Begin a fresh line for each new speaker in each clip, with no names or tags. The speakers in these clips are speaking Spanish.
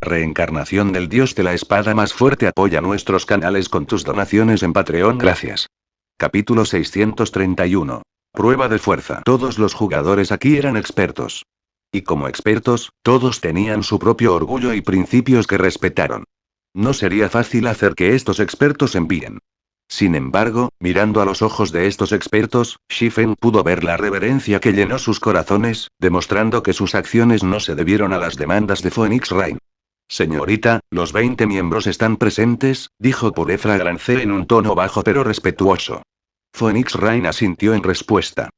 reencarnación del dios de la espada más fuerte. Apoya nuestros canales con tus donaciones en Patreon. Gracias. Capítulo 631. Prueba de fuerza. Todos los jugadores aquí eran expertos. Y como expertos, todos tenían su propio orgullo y principios que respetaron. No sería fácil hacer que estos expertos envíen. Sin embargo, mirando a los ojos de estos expertos, Shifen pudo ver la reverencia que llenó sus corazones, demostrando que sus acciones no se debieron a las demandas de Phoenix Rain. Señorita, los 20 miembros están presentes, dijo Purefra Grancé en un tono bajo pero respetuoso. Phoenix Rain asintió en respuesta.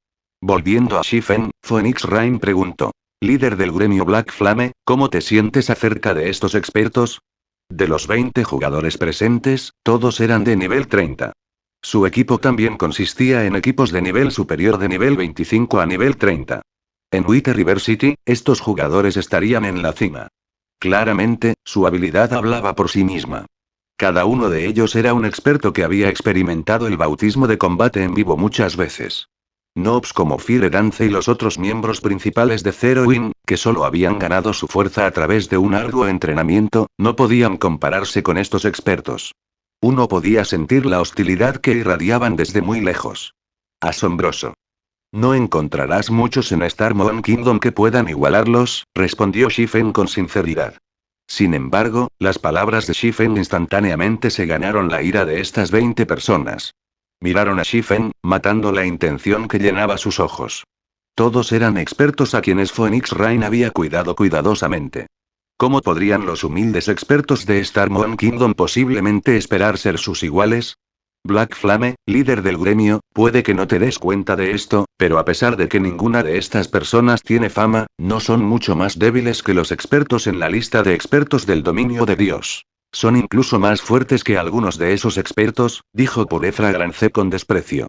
Volviendo a Shifen, Phoenix Rain preguntó. Líder del gremio Black Flame, ¿cómo te sientes acerca de estos expertos? De los 20 jugadores presentes, todos eran de nivel 30. Su equipo también consistía en equipos de nivel superior de nivel 25 a nivel 30. En Wither River City, estos jugadores estarían en la cima. Claramente, su habilidad hablaba por sí misma. Cada uno de ellos era un experto que había experimentado el bautismo de combate en vivo muchas veces. Noobs como Fire Dance y los otros miembros principales de Zero Win, que solo habían ganado su fuerza a través de un arduo entrenamiento, no podían compararse con estos expertos. Uno podía sentir la hostilidad que irradiaban desde muy lejos. Asombroso. No encontrarás muchos en Star Moon Kingdom que puedan igualarlos, respondió Shifen con sinceridad. Sin embargo, las palabras de Shifen instantáneamente se ganaron la ira de estas 20 personas. Miraron a Shifen, matando la intención que llenaba sus ojos. Todos eran expertos a quienes Phoenix Rain había cuidado cuidadosamente. ¿Cómo podrían los humildes expertos de Star Moon Kingdom posiblemente esperar ser sus iguales? Black Flame, líder del gremio, puede que no te des cuenta de esto, pero a pesar de que ninguna de estas personas tiene fama, no son mucho más débiles que los expertos en la lista de expertos del dominio de Dios. Son incluso más fuertes que algunos de esos expertos, dijo Purefra Grancé con desprecio.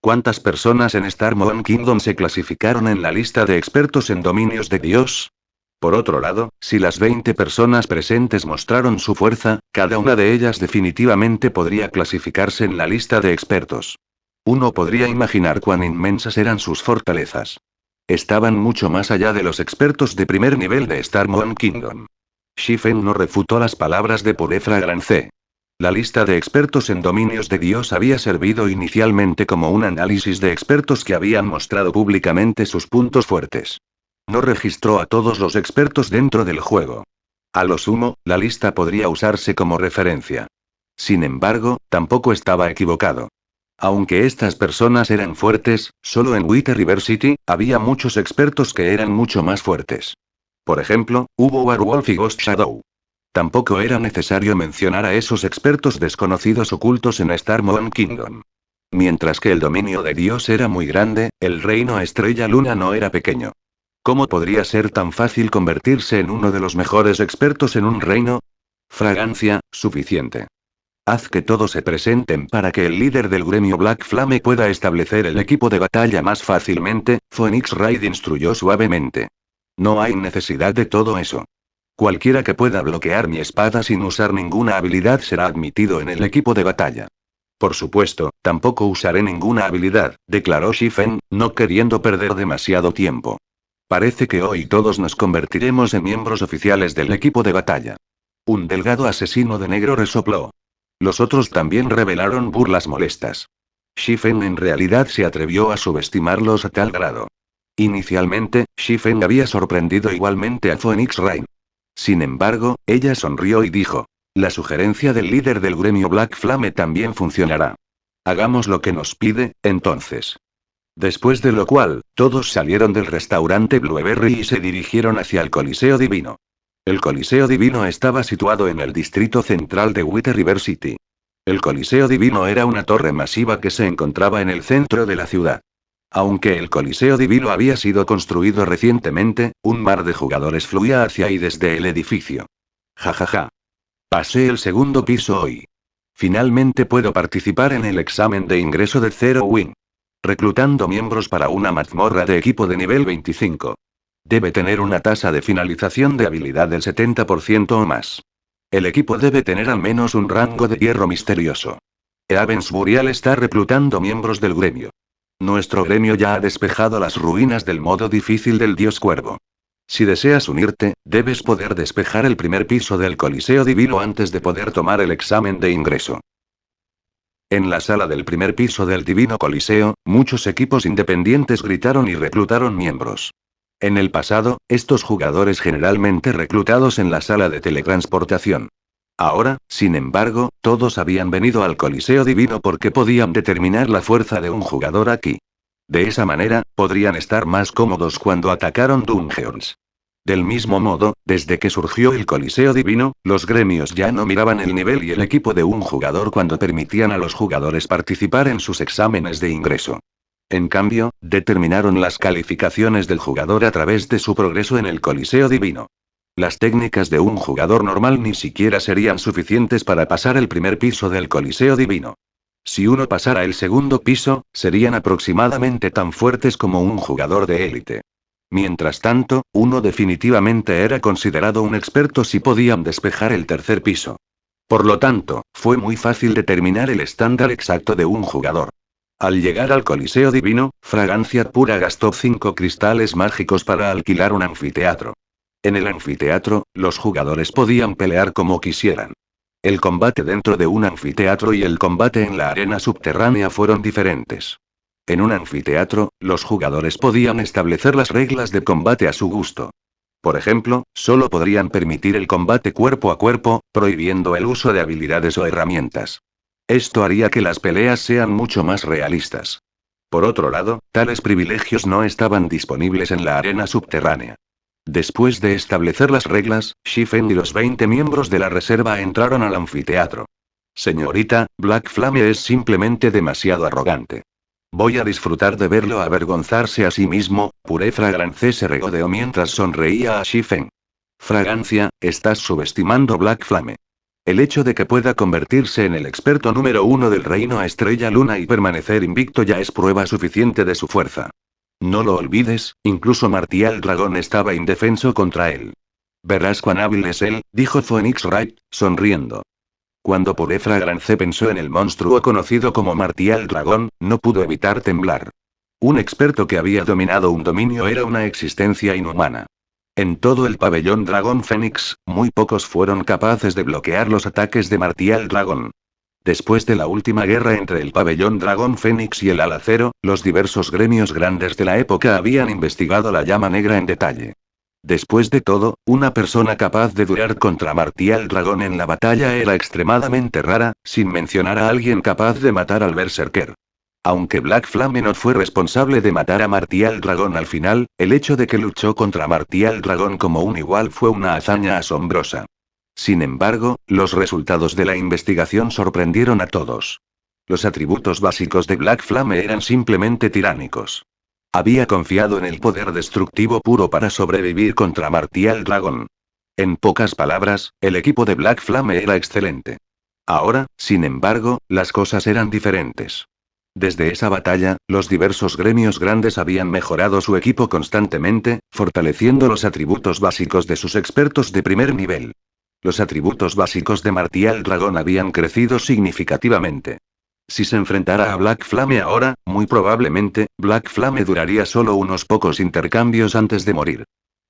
¿Cuántas personas en Star Moon Kingdom se clasificaron en la lista de expertos en dominios de Dios? Por otro lado, si las 20 personas presentes mostraron su fuerza, cada una de ellas definitivamente podría clasificarse en la lista de expertos. Uno podría imaginar cuán inmensas eran sus fortalezas. Estaban mucho más allá de los expertos de primer nivel de Star Moon Kingdom. Shifen no refutó las palabras de Purefra Grancé. La lista de expertos en dominios de Dios había servido inicialmente como un análisis de expertos que habían mostrado públicamente sus puntos fuertes. No registró a todos los expertos dentro del juego. A lo sumo, la lista podría usarse como referencia. Sin embargo, tampoco estaba equivocado. Aunque estas personas eran fuertes, solo en Wither River City, había muchos expertos que eran mucho más fuertes. Por ejemplo, hubo Werewolf y Ghost Shadow. Tampoco era necesario mencionar a esos expertos desconocidos ocultos en Star Moon Kingdom. Mientras que el dominio de Dios era muy grande, el reino Estrella Luna no era pequeño. ¿Cómo podría ser tan fácil convertirse en uno de los mejores expertos en un reino? Fragancia, suficiente. Haz que todos se presenten para que el líder del gremio Black Flame pueda establecer el equipo de batalla más fácilmente, Phoenix Raid instruyó suavemente. No hay necesidad de todo eso. Cualquiera que pueda bloquear mi espada sin usar ninguna habilidad será admitido en el equipo de batalla. Por supuesto, tampoco usaré ninguna habilidad, declaró Shifen, no queriendo perder demasiado tiempo. Parece que hoy todos nos convertiremos en miembros oficiales del equipo de batalla. Un delgado asesino de negro resopló. Los otros también revelaron burlas molestas. Shifen en realidad se atrevió a subestimarlos a tal grado. Inicialmente, Shifen había sorprendido igualmente a Phoenix Rain. Sin embargo, ella sonrió y dijo. La sugerencia del líder del gremio Black Flame también funcionará. Hagamos lo que nos pide, entonces. Después de lo cual, todos salieron del restaurante Blueberry y se dirigieron hacia el Coliseo Divino. El Coliseo Divino estaba situado en el distrito central de Wither River City. El Coliseo Divino era una torre masiva que se encontraba en el centro de la ciudad. Aunque el Coliseo Divino había sido construido recientemente, un mar de jugadores fluía hacia y desde el edificio. Jajaja. Pasé el segundo piso hoy. Finalmente puedo participar en el examen de ingreso de Zero Wing. Reclutando miembros para una mazmorra de equipo de nivel 25. Debe tener una tasa de finalización de habilidad del 70% o más. El equipo debe tener al menos un rango de hierro misterioso. Avens Burial está reclutando miembros del gremio. Nuestro gremio ya ha despejado las ruinas del modo difícil del dios cuervo. Si deseas unirte, debes poder despejar el primer piso del Coliseo Divino antes de poder tomar el examen de ingreso. En la sala del primer piso del Divino Coliseo, muchos equipos independientes gritaron y reclutaron miembros. En el pasado, estos jugadores generalmente reclutados en la sala de teletransportación. Ahora, sin embargo, todos habían venido al Coliseo Divino porque podían determinar la fuerza de un jugador aquí. De esa manera, podrían estar más cómodos cuando atacaron Dungeons. Del mismo modo, desde que surgió el Coliseo Divino, los gremios ya no miraban el nivel y el equipo de un jugador cuando permitían a los jugadores participar en sus exámenes de ingreso. En cambio, determinaron las calificaciones del jugador a través de su progreso en el Coliseo Divino. Las técnicas de un jugador normal ni siquiera serían suficientes para pasar el primer piso del Coliseo Divino. Si uno pasara el segundo piso, serían aproximadamente tan fuertes como un jugador de élite. Mientras tanto, uno definitivamente era considerado un experto si podían despejar el tercer piso. Por lo tanto, fue muy fácil determinar el estándar exacto de un jugador. Al llegar al Coliseo Divino, Fragancia Pura gastó 5 cristales mágicos para alquilar un anfiteatro. En el anfiteatro, los jugadores podían pelear como quisieran. El combate dentro de un anfiteatro y el combate en la arena subterránea fueron diferentes. En un anfiteatro, los jugadores podían establecer las reglas de combate a su gusto. Por ejemplo, solo podrían permitir el combate cuerpo a cuerpo, prohibiendo el uso de habilidades o herramientas. Esto haría que las peleas sean mucho más realistas. Por otro lado, tales privilegios no estaban disponibles en la arena subterránea. Después de establecer las reglas, Shifen y los 20 miembros de la reserva entraron al anfiteatro. Señorita, Black Flame es simplemente demasiado arrogante. Voy a disfrutar de verlo avergonzarse a sí mismo. Puré Fragancia se regodeó mientras sonreía a Shifen. Fragancia, estás subestimando Black Flame. El hecho de que pueda convertirse en el experto número 1 del reino a Estrella Luna y permanecer invicto ya es prueba suficiente de su fuerza. No lo olvides, incluso Martial Dragón estaba indefenso contra él. Verás cuán hábil es él, dijo Phoenix Wright, sonriendo. Cuando Puré Fragancia pensó en el monstruo conocido como Martial Dragón, no pudo evitar temblar. Un experto que había dominado un dominio era una existencia inhumana. En todo el pabellón Dragón Fénix, muy pocos fueron capaces de bloquear los ataques de Martial Dragón. Después de la última guerra entre el pabellón Dragón Fénix y el Alacero, los diversos gremios grandes de la época habían investigado la llama negra en detalle. Después de todo, una persona capaz de durar contra Martial Dragón en la batalla era extremadamente rara, sin mencionar a alguien capaz de matar al Berserker. Aunque Black Flame no fue responsable de matar a Martial Dragón al final, el hecho de que luchó contra Martial Dragón como un igual fue una hazaña asombrosa. Sin embargo, los resultados de la investigación sorprendieron a todos. Los atributos básicos de Black Flame eran simplemente tiránicos. Había confiado en el poder destructivo puro para sobrevivir contra Martial Dragón. En pocas palabras, el equipo de Black Flame era excelente. Ahora, sin embargo, las cosas eran diferentes. Desde esa batalla, los diversos gremios grandes habían mejorado su equipo constantemente, fortaleciendo los atributos básicos de sus expertos de primer nivel. Los atributos básicos de Martial Dragón habían crecido significativamente. Si se enfrentara a Black Flame ahora, muy probablemente, Black Flame duraría solo unos pocos intercambios antes de morir.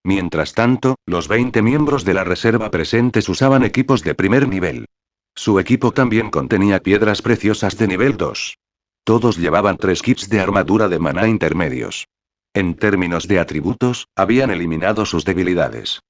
Mientras tanto, los 20 miembros de la reserva presentes usaban equipos de primer nivel. Su equipo también contenía piedras preciosas de nivel 2. Todos llevaban 3 kits de armadura de maná intermedios. En términos de atributos, habían eliminado sus debilidades.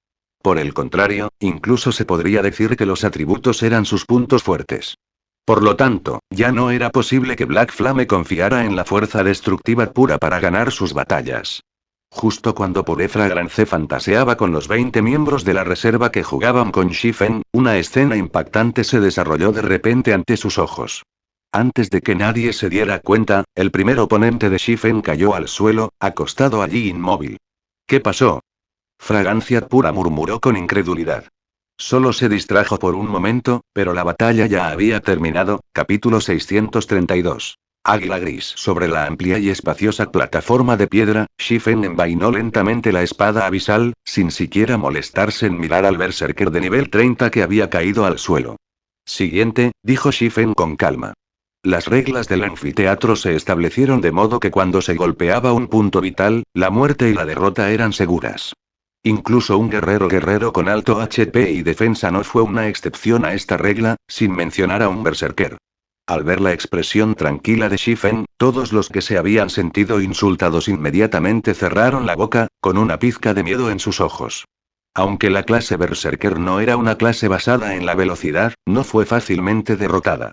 Por el contrario, incluso se podría decir que los atributos eran sus puntos fuertes. Por lo tanto, ya no era posible que Black Flame confiara en la fuerza destructiva pura para ganar sus batallas. Justo cuando Puré Fragancia fantaseaba con los 20 miembros de la reserva que jugaban con Shifen, una escena impactante se desarrolló de repente ante sus ojos. Antes de que nadie se diera cuenta, el primer oponente de Shifen cayó al suelo, acostado allí inmóvil. ¿Qué pasó? Fragancia Pura murmuró con incredulidad. Solo se distrajo por un momento, pero la batalla ya había terminado. Capítulo 632. Águila Gris. Sobre la amplia y espaciosa plataforma de piedra, Shifen envainó lentamente la espada abisal, sin siquiera molestarse en mirar al berserker de nivel 30 que había caído al suelo. Siguiente, dijo Shifen con calma. Las reglas del anfiteatro se establecieron de modo que cuando se golpeaba un punto vital, la muerte y la derrota eran seguras. Incluso un guerrero con alto HP y defensa no fue una excepción a esta regla, sin mencionar a un berserker. Al ver la expresión tranquila de Shifen, todos los que se habían sentido insultados inmediatamente cerraron la boca, con una pizca de miedo en sus ojos. Aunque la clase berserker no era una clase basada en la velocidad, no fue fácilmente derrotada.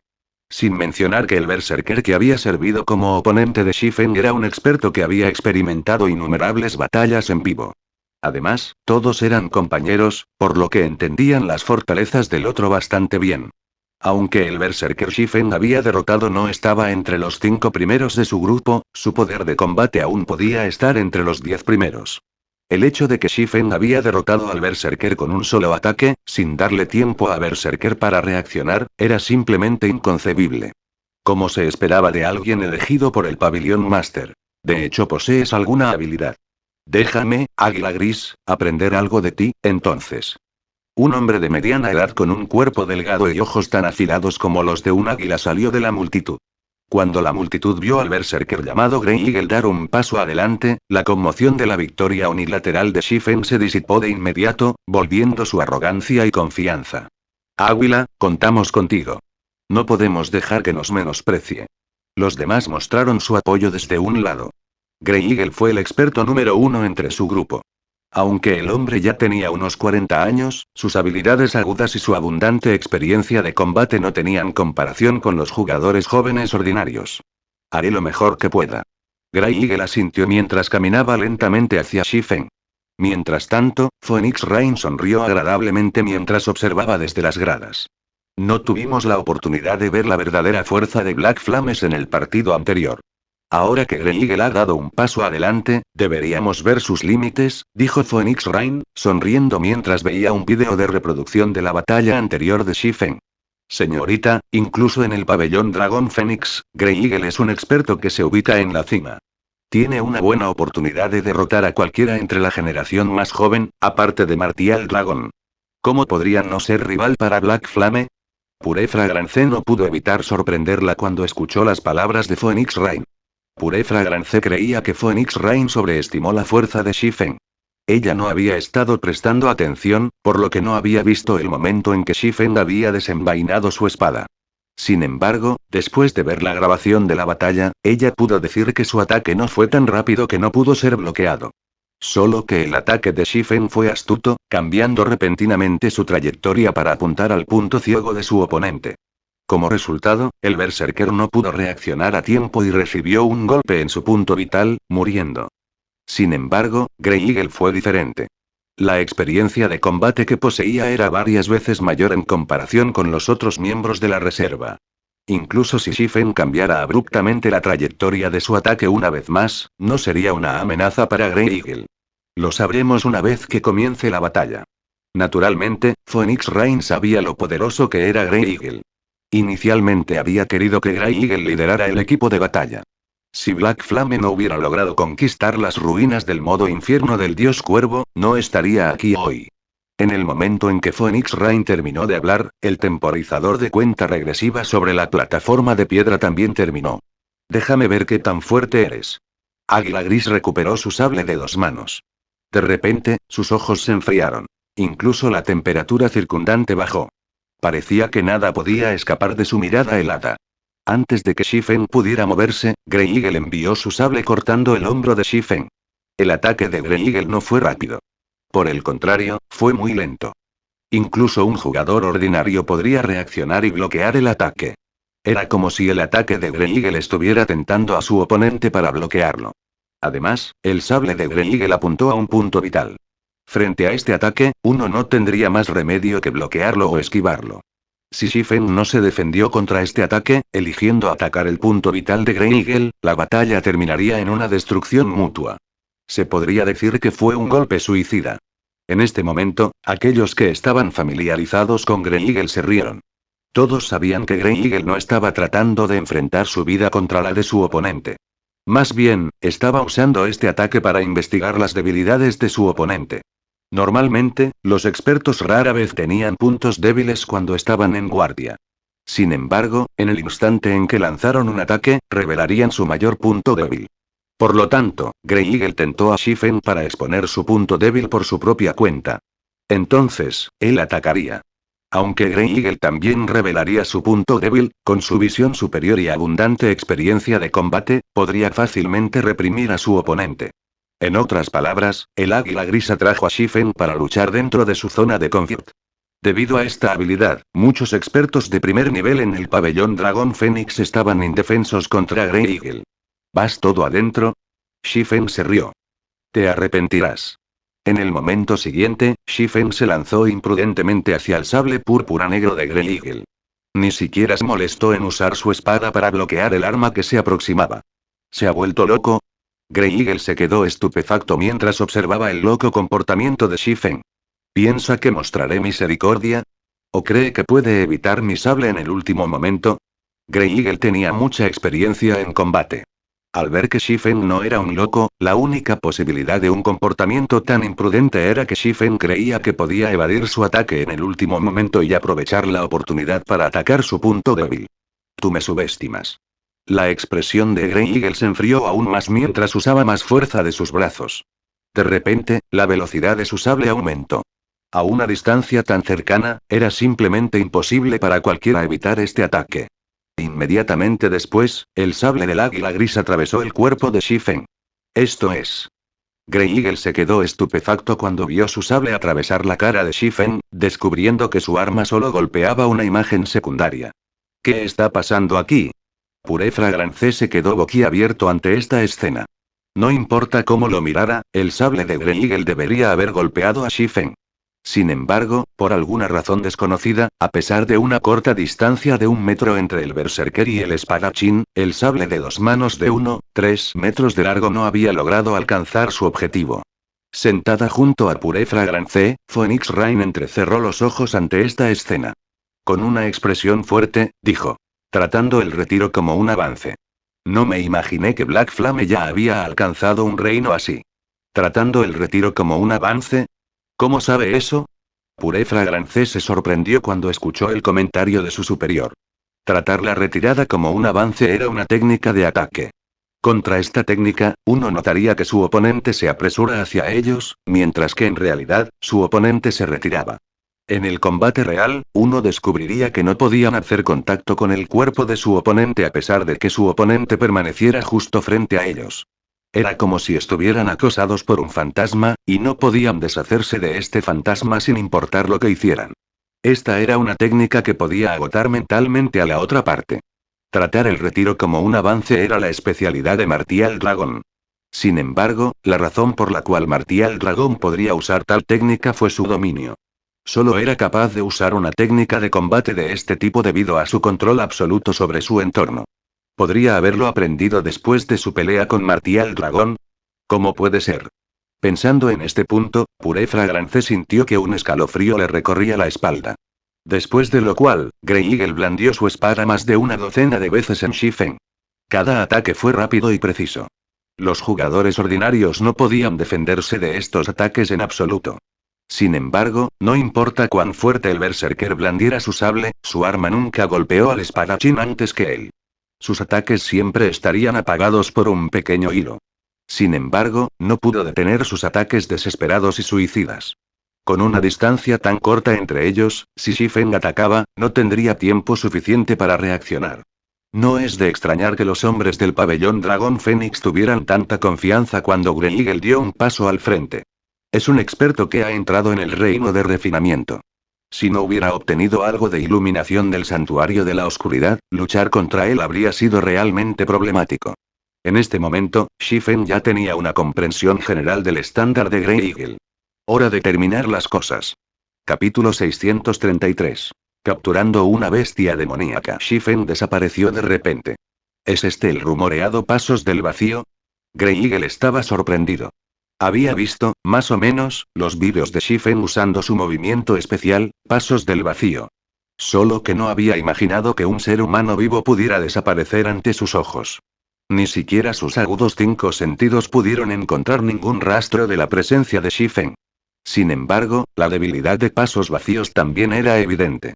Sin mencionar que el berserker que había servido como oponente de Shifen era un experto que había experimentado innumerables batallas en vivo. Además, todos eran compañeros, por lo que entendían las fortalezas del otro bastante bien. Aunque el berserker Shifen había derrotado no estaba entre los 5 primeros de su grupo, su poder de combate aún podía estar entre los 10 primeros. El hecho de que Shifen había derrotado al berserker con un solo ataque, sin darle tiempo a berserker para reaccionar, era simplemente inconcebible. Como se esperaba de alguien elegido por el pabellón Master. De hecho, posees alguna habilidad. Déjame, Águila Gris, aprender algo de ti, entonces. Un hombre de mediana edad con un cuerpo delgado y ojos tan afilados como los de un águila salió de la multitud. Cuando la multitud vio al berserker llamado Grey Eagle dar un paso adelante, la conmoción de la victoria unilateral de Shifen se disipó de inmediato, volviendo su arrogancia y confianza. Águila, contamos contigo. No podemos dejar que nos menosprecie. Los demás mostraron su apoyo desde un lado. Grey Eagle fue el experto número 1 entre su grupo. Aunque el hombre ya tenía unos 40 años, sus habilidades agudas y su abundante experiencia de combate no tenían comparación con los jugadores jóvenes ordinarios. Haré lo mejor que pueda. Grey Eagle asintió mientras caminaba lentamente hacia Shifen. Mientras tanto, Phoenix Rain sonrió agradablemente mientras observaba desde las gradas. No tuvimos la oportunidad de ver la verdadera fuerza de Black Flames en el partido anterior. Ahora que Grey Eagle ha dado un paso adelante, deberíamos ver sus límites, dijo Phoenix Rain, sonriendo mientras veía un vídeo de reproducción de la batalla anterior de Shifen. Señorita, incluso en el pabellón Dragon Phoenix, Grey Eagle es un experto que se ubica en la cima. Tiene una buena oportunidad de derrotar a cualquiera entre la generación más joven, aparte de Martial Dragon. ¿Cómo podría no ser rival para Black Flame? Pure Fragrance no pudo evitar sorprenderla cuando escuchó las palabras de Phoenix Rain. Pure Fragrance creía que Phoenix Rain sobreestimó la fuerza de Shifen. Ella no había estado prestando atención, por lo que no había visto el momento en que Shifen había desenvainado su espada. Sin embargo, después de ver la grabación de la batalla, ella pudo decir que su ataque no fue tan rápido que no pudo ser bloqueado. Solo que el ataque de Shifen fue astuto, cambiando repentinamente su trayectoria para apuntar al punto ciego de su oponente. Como resultado, el berserker no pudo reaccionar a tiempo y recibió un golpe en su punto vital, muriendo. Sin embargo, Grey Eagle fue diferente. La experiencia de combate que poseía era varias veces mayor en comparación con los otros miembros de la reserva. Incluso si Shifen cambiara abruptamente la trayectoria de su ataque una vez más, no sería una amenaza para Grey Eagle. Lo sabremos una vez que comience la batalla. Naturalmente, Phoenix Rain sabía lo poderoso que era Grey Eagle. Inicialmente había querido que Grey Eagle liderara el equipo de batalla. Si Black Flame no hubiera logrado conquistar las ruinas del modo infierno del dios cuervo, no estaría aquí hoy. En el momento en que Phoenix Rain terminó de hablar, el temporizador de cuenta regresiva sobre la plataforma de piedra también terminó. Déjame ver qué tan fuerte eres. Águila Gris recuperó su sable de 2 manos. De repente, sus ojos se enfriaron. Incluso la temperatura circundante bajó. Parecía que nada podía escapar de su mirada helada. Antes de que Shifen pudiera moverse, Grey Eagle envió su sable cortando el hombro de Shifen. El ataque de Grey Eagle no fue rápido. Por el contrario, fue muy lento. Incluso un jugador ordinario podría reaccionar y bloquear el ataque. Era como si el ataque de Grey Eagle estuviera tentando a su oponente para bloquearlo. Además, el sable de Grey Eagle apuntó a un punto vital. Frente a este ataque, uno no tendría más remedio que bloquearlo o esquivarlo. Si Shifen no se defendió contra este ataque, eligiendo atacar el punto vital de Grey Eagle, la batalla terminaría en una destrucción mutua. Se podría decir que fue un golpe suicida. En este momento, aquellos que estaban familiarizados con Grey Eagle se rieron. Todos sabían que Grey Eagle no estaba tratando de enfrentar su vida contra la de su oponente. Más bien, estaba usando este ataque para investigar las debilidades de su oponente. Normalmente, los expertos rara vez tenían puntos débiles cuando estaban en guardia. Sin embargo, en el instante en que lanzaron un ataque, revelarían su mayor punto débil. Por lo tanto, Grey Eagle tentó a Shifen para exponer su punto débil por su propia cuenta. Entonces, él atacaría. Aunque Grey Eagle también revelaría su punto débil, con su visión superior y abundante experiencia de combate, podría fácilmente reprimir a su oponente. En otras palabras, el águila gris atrajo a Shifen para luchar dentro de su zona de confort. Debido a esta habilidad, muchos expertos de primer nivel en el pabellón Dragón Fénix estaban indefensos contra Grey Eagle. ¿Vas todo adentro? Shifen se rió. Te arrepentirás. En el momento siguiente, Shifen se lanzó imprudentemente hacia el sable púrpura negro de Grey Eagle. Ni siquiera se molestó en usar su espada para bloquear el arma que se aproximaba. ¿Se ha vuelto loco? Grey Eagle se quedó estupefacto mientras observaba el loco comportamiento de Shifen. ¿Piensa que mostraré misericordia? ¿O cree que puede evitar mi sable en el último momento? Grey Eagle tenía mucha experiencia en combate. Al ver que Shifen no era un loco, la única posibilidad de un comportamiento tan imprudente era que Shifen creía que podía evadir su ataque en el último momento y aprovechar la oportunidad para atacar su punto débil. Tú me subestimas. La expresión de Grey Eagle se enfrió aún más mientras usaba más fuerza de sus brazos. De repente, la velocidad de su sable aumentó. A una distancia tan cercana, era simplemente imposible para cualquiera evitar este ataque. Inmediatamente después, el sable del águila gris atravesó el cuerpo de Shifen. Esto es. Grey Eagle se quedó estupefacto cuando vio su sable atravesar la cara de Shifen, descubriendo que su arma solo golpeaba una imagen secundaria. ¿Qué está pasando aquí? Puré Fragrance se quedó boquiabierto ante esta escena. No importa cómo lo mirara, el sable de Grey Eagle debería haber golpeado a Shifen. Sin embargo, por alguna razón desconocida, a pesar de una corta distancia de 1 metro entre el berserker y el espadachín, el sable de 2 manos de 1,3 metros de largo no había logrado alcanzar su objetivo. Sentada junto a Puré Fragrance, Phoenix Rain entrecerró los ojos ante esta escena. Con una expresión fuerte, dijo. Tratando el retiro como un avance. No me imaginé que Black Flame ya había alcanzado un reino así. Tratando el retiro como un avance. ¿Cómo sabe eso? Puré Fragrance se sorprendió cuando escuchó el comentario de su superior. Tratar la retirada como un avance era una técnica de ataque. Contra esta técnica, uno notaría que su oponente se apresura hacia ellos, mientras que en realidad, su oponente se retiraba. En el combate real, uno descubriría que no podían hacer contacto con el cuerpo de su oponente a pesar de que su oponente permaneciera justo frente a ellos. Era como si estuvieran acosados por un fantasma, y no podían deshacerse de este fantasma sin importar lo que hicieran. Esta era una técnica que podía agotar mentalmente a la otra parte. Tratar el retiro como un avance era la especialidad de Martial Dragon. Sin embargo, la razón por la cual Martial Dragon podría usar tal técnica fue su dominio. Solo era capaz de usar una técnica de combate de este tipo debido a su control absoluto sobre su entorno. ¿Podría haberlo aprendido después de su pelea con Martial Dragon? ¿Cómo puede ser? Pensando en este punto, Puré Fragrance sintió que un escalofrío le recorría la espalda. Después de lo cual, Grey Eagle blandió su espada más de una docena de veces en Shifen. Cada ataque fue rápido y preciso. Los jugadores ordinarios no podían defenderse de estos ataques en absoluto. Sin embargo, no importa cuán fuerte el berserker blandiera su sable, su arma nunca golpeó al espadachín antes que él. Sus ataques siempre estarían apagados por un pequeño hilo. Sin embargo, no pudo detener sus ataques desesperados y suicidas. Con una distancia tan corta entre ellos, si Shifen atacaba, no tendría tiempo suficiente para reaccionar. No es de extrañar que los hombres del pabellón Dragón Fénix tuvieran tanta confianza cuando Grey Eagle dio un paso al frente. Es un experto que ha entrado en el reino de refinamiento. Si no hubiera obtenido algo de iluminación del santuario de la oscuridad, luchar contra él habría sido realmente problemático. En este momento, Shifen ya tenía una comprensión general del estándar de Grey Eagle. Hora de terminar las cosas. Capítulo 633. Capturando una bestia demoníaca. Shifen desapareció de repente. ¿Es este el rumoreado Pasos del Vacío? Grey Eagle estaba sorprendido. Había visto, más o menos, los vídeos de Shifen usando su movimiento especial, Pasos del Vacío. Solo que no había imaginado que un ser humano vivo pudiera desaparecer ante sus ojos. Ni siquiera sus agudos 5 sentidos pudieron encontrar ningún rastro de la presencia de Shifen. Sin embargo, la debilidad de Pasos Vacíos también era evidente.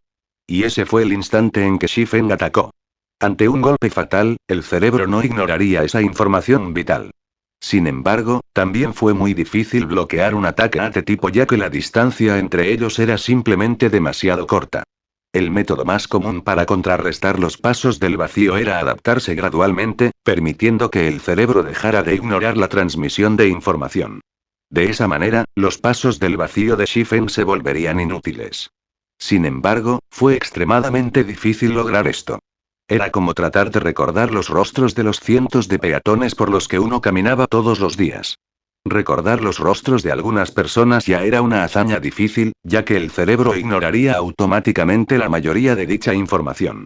Y ese fue el instante en que Shifen atacó. Ante un golpe fatal, el cerebro no ignoraría esa información vital. Sin embargo, también fue muy difícil bloquear un ataque de tipo ya que la distancia entre ellos era simplemente demasiado corta. El método más común para contrarrestar los pasos del vacío era adaptarse gradualmente, permitiendo que el cerebro dejara de ignorar la transmisión de información. De esa manera, los pasos del vacío de Shifen se volverían inútiles. Sin embargo, fue extremadamente difícil lograr esto. Era como tratar de recordar los rostros de los cientos de peatones por los que uno caminaba todos los días. Recordar los rostros de algunas personas ya era una hazaña difícil, ya que el cerebro ignoraría automáticamente la mayoría de dicha información.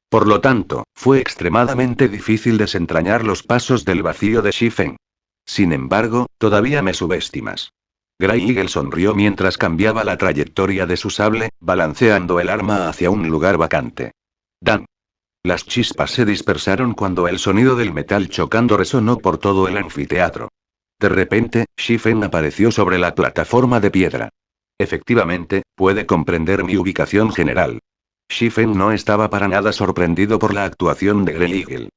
Por lo tanto, fue extremadamente difícil desentrañar los pasos del vacío de Shifen. Sin embargo, todavía me subestimas. Grey Eagle sonrió mientras cambiaba la trayectoria de su sable, balanceando el arma hacia un lugar vacante. ¡Dan! Las chispas se dispersaron cuando el sonido del metal chocando resonó por todo el anfiteatro. De repente, Shifen apareció sobre la plataforma de piedra. Efectivamente, puede comprender mi ubicación general. Shifen no estaba para nada sorprendido por la actuación de Grey Eagle.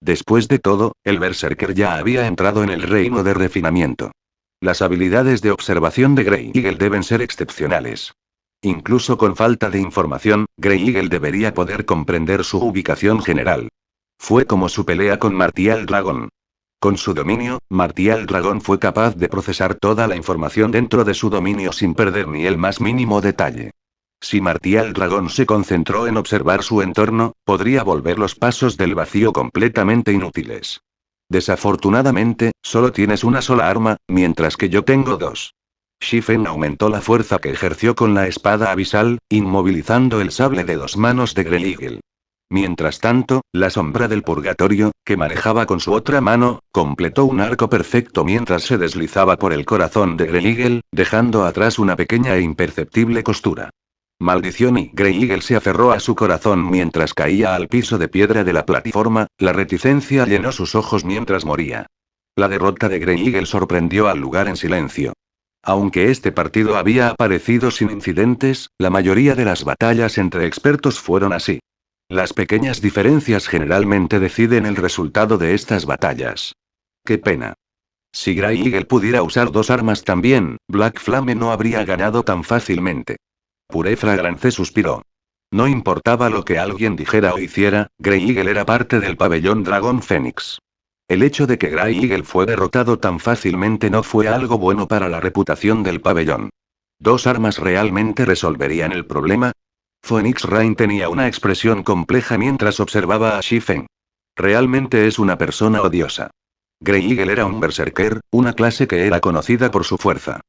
Después de todo, el Berserker ya había entrado en el reino de refinamiento. Las habilidades de observación de Grey Eagle deben ser excepcionales. Incluso con falta de información, Grey Eagle debería poder comprender su ubicación general. Fue como su pelea con Martial Dragon. Con su dominio, Martial Dragon fue capaz de procesar toda la información dentro de su dominio sin perder ni el más mínimo detalle. Si Martial Dragon se concentró en observar su entorno, podría volver los pasos del vacío completamente inútiles. Desafortunadamente, solo tienes una sola arma, mientras que yo tengo dos. Shifen aumentó la fuerza que ejerció con la espada abisal, inmovilizando el sable de dos manos de Grey Eagle. Mientras tanto, la sombra del purgatorio, que manejaba con su otra mano, completó un arco perfecto mientras se deslizaba por el corazón de Grey Eagle, dejando atrás una pequeña e imperceptible costura. Maldición y Grey Eagle se aferró a su corazón mientras caía al piso de piedra de la plataforma, la reticencia llenó sus ojos mientras moría. La derrota de Grey Eagle sorprendió al lugar en silencio. Aunque este partido había aparecido sin incidentes, la mayoría de las batallas entre expertos fueron así. Las pequeñas diferencias generalmente deciden el resultado de estas batallas. ¡Qué pena! Si Grey Eagle pudiera usar dos armas también, Black Flame no habría ganado tan fácilmente. Puré Fragrance suspiró. No importaba lo que alguien dijera o hiciera, Grey Eagle era parte del pabellón Dragón Fénix. El hecho de que Grey Eagle fue derrotado tan fácilmente no fue algo bueno para la reputación del pabellón. ¿Dos armas realmente resolverían el problema? Phoenix Rain tenía una expresión compleja mientras observaba a Shifen. Realmente es una persona odiosa. Grey Eagle era un berserker, una clase que era conocida por su fuerza.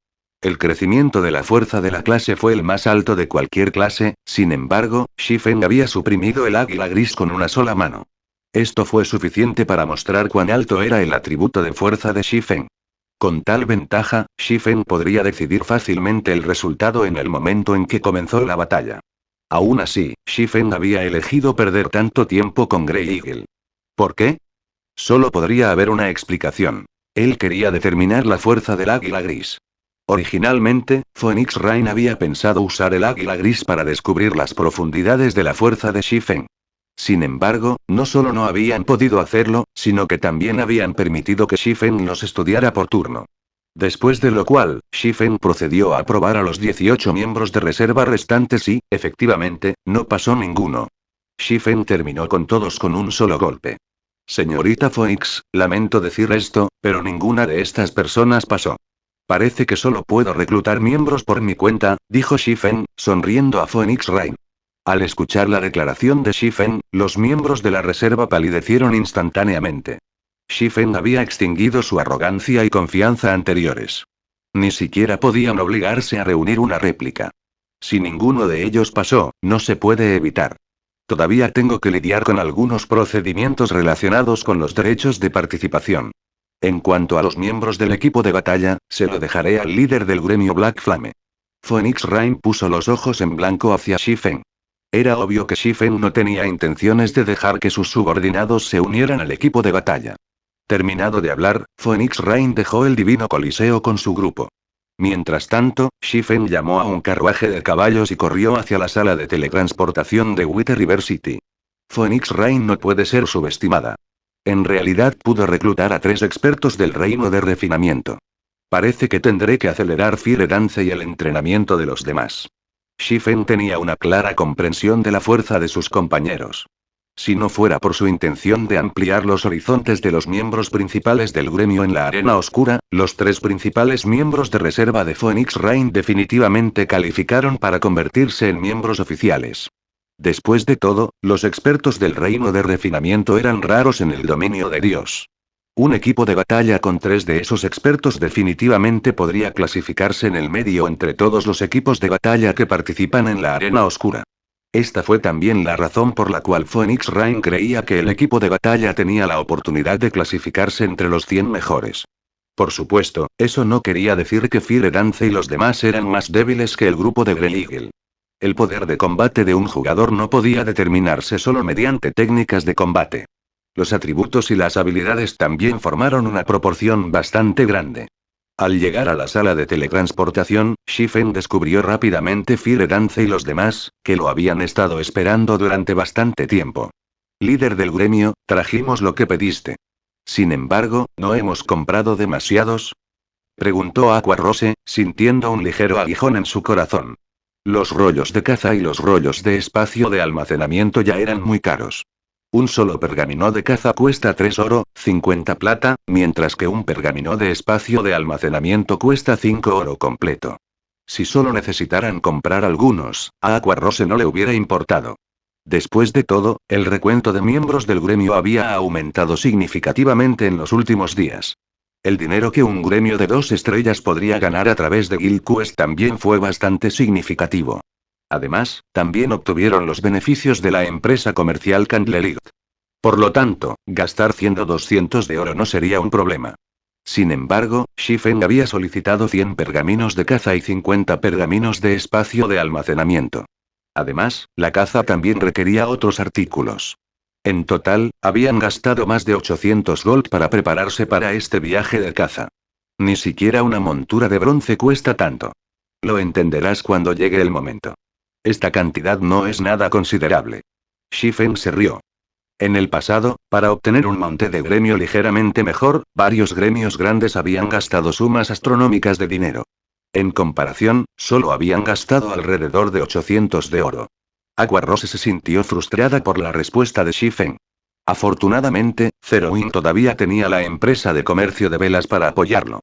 El crecimiento de la fuerza de la clase fue el más alto de cualquier clase, sin embargo, Shifen había suprimido el águila gris con una sola mano. Esto fue suficiente para mostrar cuán alto era el atributo de fuerza de Shifen. Con tal ventaja, Shifen podría decidir fácilmente el resultado en el momento en que comenzó la batalla. Aún así, Shifen había elegido perder tanto tiempo con Grey Eagle. ¿Por qué? Solo podría haber una explicación. Él quería determinar la fuerza del águila gris. Originalmente, Phoenix Rain había pensado usar el águila gris para descubrir las profundidades de la fuerza de Shifen. Sin embargo, no solo no habían podido hacerlo, sino que también habían permitido que Shifen los estudiara por turno. Después de lo cual, Shifen procedió a probar a los 18 miembros de reserva restantes y, efectivamente, no pasó ninguno. Shifen terminó con todos con un solo golpe. Señorita Phoenix, lamento decir esto, pero ninguna de estas personas pasó. Parece que solo puedo reclutar miembros por mi cuenta, dijo Shifen, sonriendo a Phoenix Rain. Al escuchar la declaración de Shifen, los miembros de la reserva palidecieron instantáneamente. Shifen había extinguido su arrogancia y confianza anteriores. Ni siquiera podían obligarse a reunir una réplica. Si ninguno de ellos pasó, no se puede evitar. Todavía tengo que lidiar con algunos procedimientos relacionados con los derechos de participación. En cuanto a los miembros del equipo de batalla, se lo dejaré al líder del gremio Black Flame. Phoenix Rain puso los ojos en blanco hacia Shifen. Era obvio que Shifen no tenía intenciones de dejar que sus subordinados se unieran al equipo de batalla. Terminado de hablar, Phoenix Rain dejó el divino coliseo con su grupo. Mientras tanto, Shifen llamó a un carruaje de caballos y corrió hacia la sala de teletransportación de Wither River City. Phoenix Rain no puede ser subestimada. En realidad pudo reclutar a 3 expertos del reino de refinamiento. Parece que tendré que acelerar Fire Dance y el entrenamiento de los demás. Shifen tenía una clara comprensión de la fuerza de sus compañeros. Si no fuera por su intención de ampliar los horizontes de los miembros principales del gremio en la arena oscura, los 3 principales miembros de reserva de Phoenix Rain definitivamente calificaron para convertirse en miembros oficiales. Después de todo, los expertos del reino de refinamiento eran raros en el dominio de Dios. Un equipo de batalla con 3 de esos expertos definitivamente podría clasificarse en el medio entre todos los equipos de batalla que participan en la arena oscura. Esta fue también la razón por la cual Phoenix Rain creía que el equipo de batalla tenía la oportunidad de clasificarse entre los 100 mejores. Por supuesto, eso no quería decir que Fire Dance y los demás eran más débiles que el grupo de Grey Eagle. El poder de combate de un jugador no podía determinarse solo mediante técnicas de combate. Los atributos y las habilidades también formaron una proporción bastante grande. Al llegar a la sala de teletransportación, Shifen descubrió rápidamente Fire Dance y los demás, que lo habían estado esperando durante bastante tiempo. Líder del gremio, trajimos lo que pediste. Sin embargo, ¿no hemos comprado demasiados? Preguntó Aqua Rose, sintiendo un ligero aguijón en su corazón. Los rollos de caza y los rollos de espacio de almacenamiento ya eran muy caros. Un solo pergamino de caza cuesta 3 oro, 50 plata, mientras que un pergamino de espacio de almacenamiento cuesta 5 oro completo. Si solo necesitaran comprar algunos, a Aqua Rose no le hubiera importado. Después de todo, el recuento de miembros del gremio había aumentado significativamente en los últimos días. El dinero que un gremio de 2 estrellas podría ganar a través de Guild Quest también fue bastante significativo. Además, también obtuvieron los beneficios de la empresa comercial Candlelit. Por lo tanto, gastar 100 o 200 de oro no sería un problema. Sin embargo, Shifen había solicitado 100 pergaminos de caza y 50 pergaminos de espacio de almacenamiento. Además, la caza también requería otros artículos. En total, habían gastado más de 800 gold para prepararse para este viaje de caza. Ni siquiera una montura de bronce cuesta tanto. Lo entenderás cuando llegue el momento. Esta cantidad no es nada considerable. Shifen se rió. En el pasado, para obtener un monte de gremio ligeramente mejor, varios gremios grandes habían gastado sumas astronómicas de dinero. En comparación, solo habían gastado alrededor de 800 de oro. Aqua Rose se sintió frustrada por la respuesta de Shifen. Afortunadamente, Zeroin todavía tenía la empresa de comercio de velas para apoyarlo.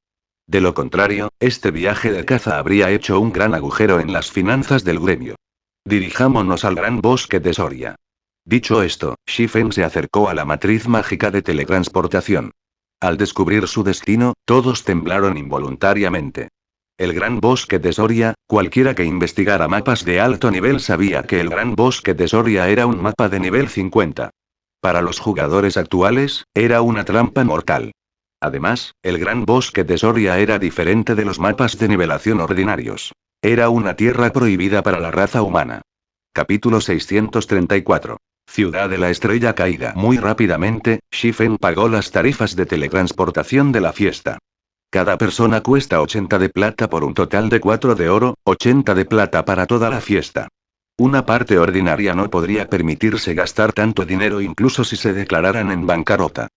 De lo contrario, este viaje de caza habría hecho un gran agujero en las finanzas del gremio. Dirijámonos al gran bosque de Soria. Dicho esto, Shifen se acercó a la matriz mágica de teletransportación. Al descubrir su destino, todos temblaron involuntariamente. El Gran Bosque de Soria, cualquiera que investigara mapas de alto nivel sabía que el Gran Bosque de Soria era un mapa de nivel 50. Para los jugadores actuales, era una trampa mortal. Además, el Gran Bosque de Soria era diferente de los mapas de nivelación ordinarios. Era una tierra prohibida para la raza humana. Capítulo 634. Ciudad de la Estrella Caída. Muy rápidamente, Shifen pagó las tarifas de teletransportación de la fiesta. Cada persona cuesta 80 de plata por un total de 4 de oro, 80 de plata para toda la fiesta. Una parte ordinaria no podría permitirse gastar tanto dinero incluso si se declararan en bancarrota.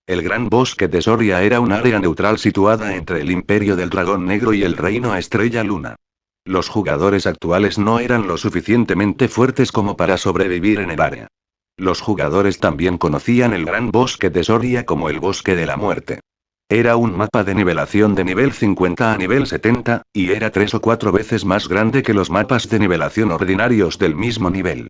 El Gran Bosque de Soria era un área neutral situada entre el Imperio del Dragón Negro y el Reino Estrella Luna. Los jugadores actuales no eran lo suficientemente fuertes como para sobrevivir en el área. Los jugadores también conocían el Gran Bosque de Soria como el Bosque de la Muerte. Era un mapa de nivelación de nivel 50 a nivel 70, y era 3 o 4 veces más grande que los mapas de nivelación ordinarios del mismo nivel.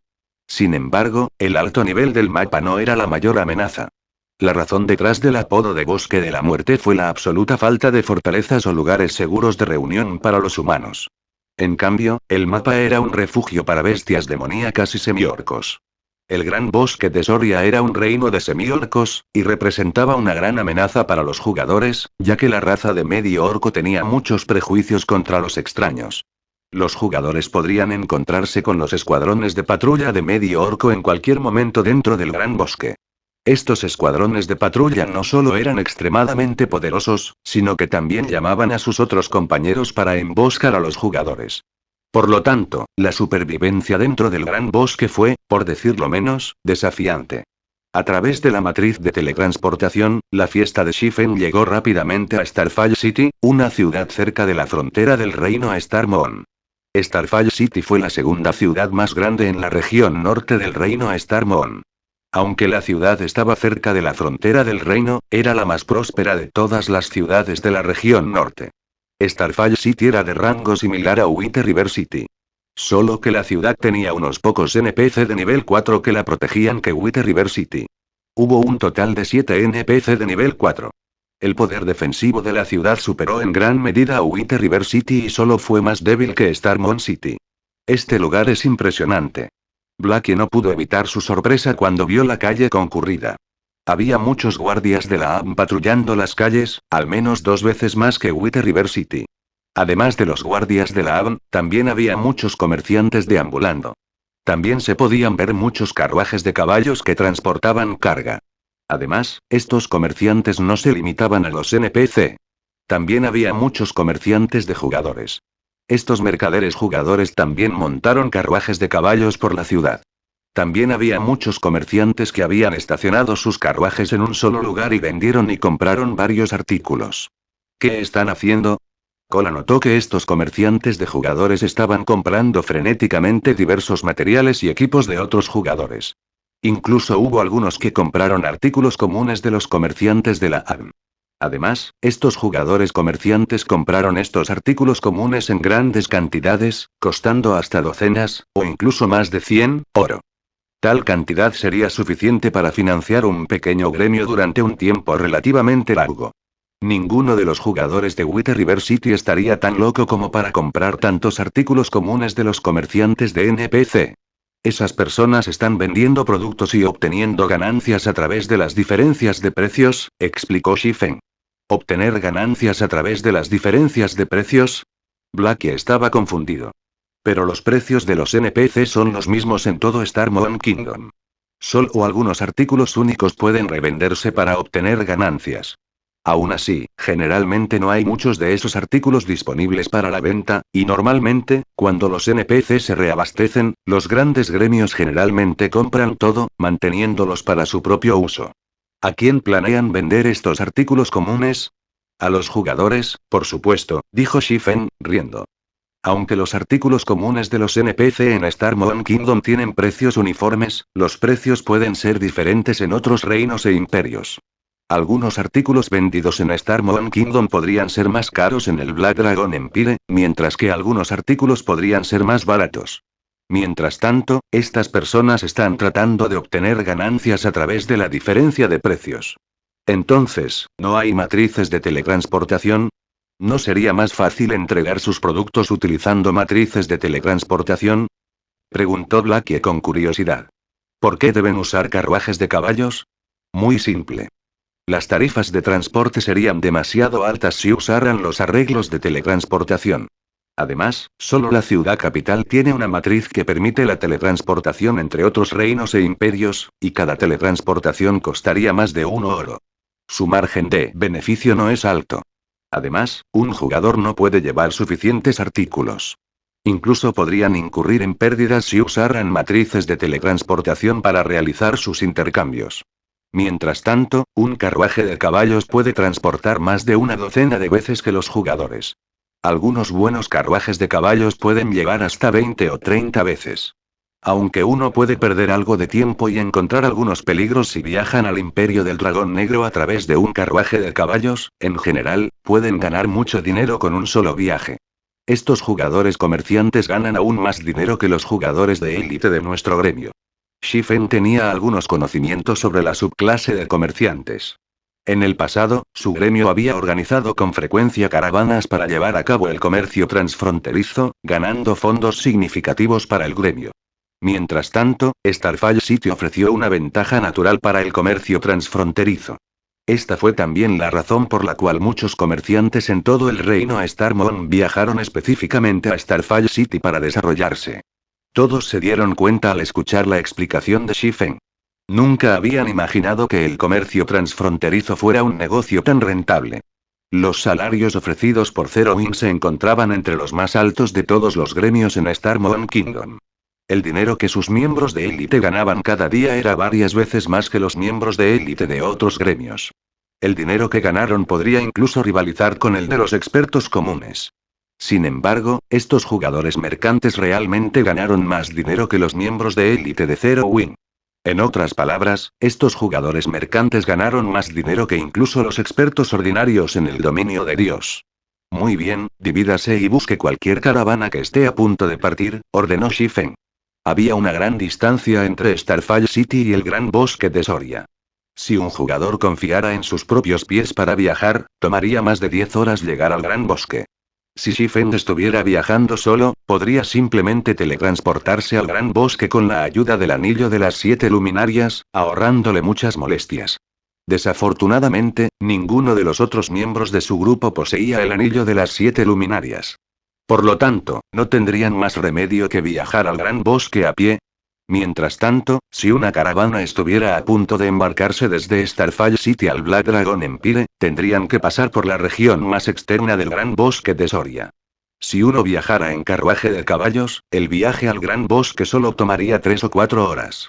Sin embargo, el alto nivel del mapa no era la mayor amenaza. La razón detrás del apodo de Bosque de la Muerte fue la absoluta falta de fortalezas o lugares seguros de reunión para los humanos. En cambio, el mapa era un refugio para bestias demoníacas y semiorcos. El Gran Bosque de Soria era un reino de semiorcos, y representaba una gran amenaza para los jugadores, ya que la raza de medio orco tenía muchos prejuicios contra los extraños. Los jugadores podrían encontrarse con los escuadrones de patrulla de medio orco en cualquier momento dentro del Gran Bosque. Estos escuadrones de patrulla no solo eran extremadamente poderosos, sino que también llamaban a sus otros compañeros para emboscar a los jugadores. Por lo tanto, la supervivencia dentro del Gran Bosque fue, por decirlo menos, desafiante. A través de la matriz de teletransportación, la fiesta de Shifen llegó rápidamente a Starfall City, una ciudad cerca de la frontera del reino Star Moon. Starfall City fue la segunda ciudad más grande en la región norte del reino Star Moon. Aunque la ciudad estaba cerca de la frontera del reino, era la más próspera de todas las ciudades de la región norte. Starfall City era de rango similar a White River City. Solo que la ciudad tenía unos pocos NPC de nivel 4 que la protegían que White River City. Hubo un total de 7 NPC de nivel 4. El poder defensivo de la ciudad superó en gran medida a White River City y solo fue más débil que Star Moon City. Este lugar es impresionante. Blackie no pudo evitar su sorpresa cuando vio la calle concurrida. Había muchos guardias de la AM patrullando las calles, al menos 2 veces más que White River City. Además de los guardias de la AM, también había muchos comerciantes deambulando. También se podían ver muchos carruajes de caballos que transportaban carga. Además, estos comerciantes no se limitaban a los NPC. También había muchos comerciantes de jugadores. Estos mercaderes jugadores también montaron carruajes de caballos por la ciudad. También había muchos comerciantes que habían estacionado sus carruajes en un solo lugar y vendieron y compraron varios artículos. ¿Qué están haciendo? Cole notó que estos comerciantes de jugadores estaban comprando frenéticamente diversos materiales y equipos de otros jugadores. Incluso hubo algunos que compraron artículos comunes de los comerciantes de la AM. Además, estos jugadores comerciantes compraron estos artículos comunes en grandes cantidades, costando hasta docenas, o incluso más de 100, oro. Tal cantidad sería suficiente para financiar un pequeño gremio durante un tiempo relativamente largo. Ninguno de los jugadores de White River City estaría tan loco como para comprar tantos artículos comunes de los comerciantes de NPC. Esas personas están vendiendo productos y obteniendo ganancias a través de las diferencias de precios, explicó Shifen. ¿Obtener ganancias a través de las diferencias de precios? Blackie estaba confundido. Pero los precios de los NPC son los mismos en todo Star Moon Kingdom. Solo algunos artículos únicos pueden revenderse para obtener ganancias. Aún así, generalmente no hay muchos de esos artículos disponibles para la venta, y normalmente, cuando los NPC se reabastecen, los grandes gremios generalmente compran todo, manteniéndolos para su propio uso. ¿A quién planean vender estos artículos comunes? A los jugadores, por supuesto, dijo Shifen, riendo. Aunque los artículos comunes de los NPC en Star Moon Kingdom tienen precios uniformes, los precios pueden ser diferentes en otros reinos e imperios. Algunos artículos vendidos en Star Moon Kingdom podrían ser más caros en el Black Dragon Empire, mientras que algunos artículos podrían ser más baratos. Mientras tanto, estas personas están tratando de obtener ganancias a través de la diferencia de precios. Entonces, ¿no hay matrices de teletransportación? ¿No sería más fácil entregar sus productos utilizando matrices de teletransportación? Preguntó Blackie con curiosidad. ¿Por qué deben usar carruajes de caballos? Muy simple. Las tarifas de transporte serían demasiado altas si usaran los arreglos de teletransportación. Además, solo la ciudad capital tiene una matriz que permite la teletransportación entre otros reinos e imperios, y cada teletransportación costaría más de 1 oro. Su margen de beneficio no es alto. Además, un jugador no puede llevar suficientes artículos. Incluso podrían incurrir en pérdidas si usaran matrices de teletransportación para realizar sus intercambios. Mientras tanto, un carruaje de caballos puede transportar más de una docena de veces que los jugadores. Algunos buenos carruajes de caballos pueden llegar hasta 20 o 30 veces. Aunque uno puede perder algo de tiempo y encontrar algunos peligros si viajan al Imperio del Dragón Negro a través de un carruaje de caballos, en general, pueden ganar mucho dinero con un solo viaje. Estos jugadores comerciantes ganan aún más dinero que los jugadores de élite de nuestro gremio. Shifen tenía algunos conocimientos sobre la subclase de comerciantes. En el pasado, su gremio había organizado con frecuencia caravanas para llevar a cabo el comercio transfronterizo, ganando fondos significativos para el gremio. Mientras tanto, Starfall City ofreció una ventaja natural para el comercio transfronterizo. Esta fue también la razón por la cual muchos comerciantes en todo el reino Star Moon viajaron específicamente a Starfall City para desarrollarse. Todos se dieron cuenta al escuchar la explicación de Shifen. Nunca habían imaginado que el comercio transfronterizo fuera un negocio tan rentable. Los salarios ofrecidos por Zero Wing se encontraban entre los más altos de todos los gremios en Star Moon Kingdom. El dinero que sus miembros de élite ganaban cada día era varias veces más que los miembros de élite de otros gremios. El dinero que ganaron podría incluso rivalizar con el de los expertos comunes. Sin embargo, estos jugadores mercantes realmente ganaron más dinero que los miembros de élite de Zero Wing. En otras palabras, estos jugadores mercantes ganaron más dinero que incluso los expertos ordinarios en el dominio de Dios. Muy bien, divídase y busque cualquier caravana que esté a punto de partir, ordenó Shifen. Había una gran distancia entre Starfall City y el Gran Bosque de Soria. Si un jugador confiara en sus propios pies para viajar, tomaría más de 10 horas llegar al Gran Bosque. Si Shifen estuviera viajando solo, podría simplemente teletransportarse al Gran Bosque con la ayuda del Anillo de las 7 Luminarias, ahorrándole muchas molestias. Desafortunadamente, ninguno de los otros miembros de su grupo poseía el Anillo de las 7 Luminarias. Por lo tanto, no tendrían más remedio que viajar al Gran Bosque a pie. Mientras tanto, si una caravana estuviera a punto de embarcarse desde Starfall City al Black Dragon Empire, tendrían que pasar por la región más externa del Gran Bosque de Soria. Si uno viajara en carruaje de caballos, el viaje al Gran Bosque solo tomaría 3 o 4 horas.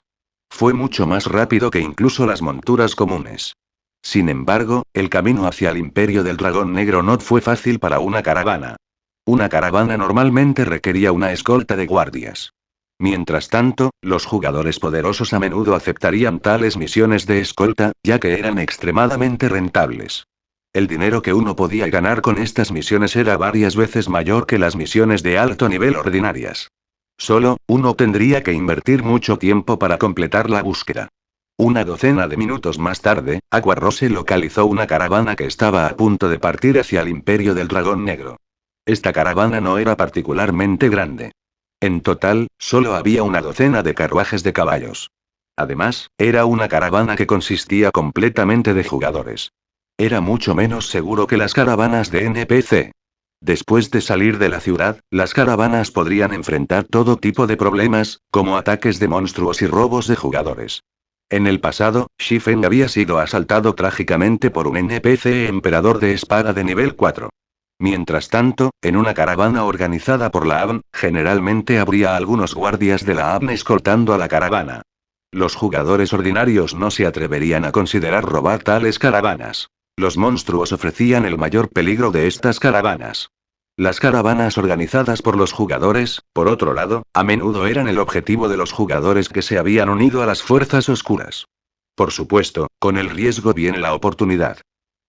Fue mucho más rápido que incluso las monturas comunes. Sin embargo, el camino hacia el Imperio del Dragón Negro no fue fácil para una caravana. Una caravana normalmente requería una escolta de guardias. Mientras tanto, los jugadores poderosos a menudo aceptarían tales misiones de escolta, ya que eran extremadamente rentables. El dinero que uno podía ganar con estas misiones era varias veces mayor que las misiones de alto nivel ordinarias. Solo, uno tendría que invertir mucho tiempo para completar la búsqueda. Una docena de minutos más tarde, Aquarose localizó una caravana que estaba a punto de partir hacia el Imperio del Dragón Negro. Esta caravana no era particularmente grande. En total, solo había una docena de carruajes de caballos. Además, era una caravana que consistía completamente de jugadores. Era mucho menos seguro que las caravanas de NPC. Después de salir de la ciudad, las caravanas podrían enfrentar todo tipo de problemas, como ataques de monstruos y robos de jugadores. En el pasado, Shifen había sido asaltado trágicamente por un NPC emperador de espada de nivel 4. Mientras tanto, en una caravana organizada por la ABN, generalmente habría algunos guardias de la ABN escoltando a la caravana. Los jugadores ordinarios no se atreverían a considerar robar tales caravanas. Los monstruos ofrecían el mayor peligro de estas caravanas. Las caravanas organizadas por los jugadores, por otro lado, a menudo eran el objetivo de los jugadores que se habían unido a las fuerzas oscuras. Por supuesto, con el riesgo viene la oportunidad.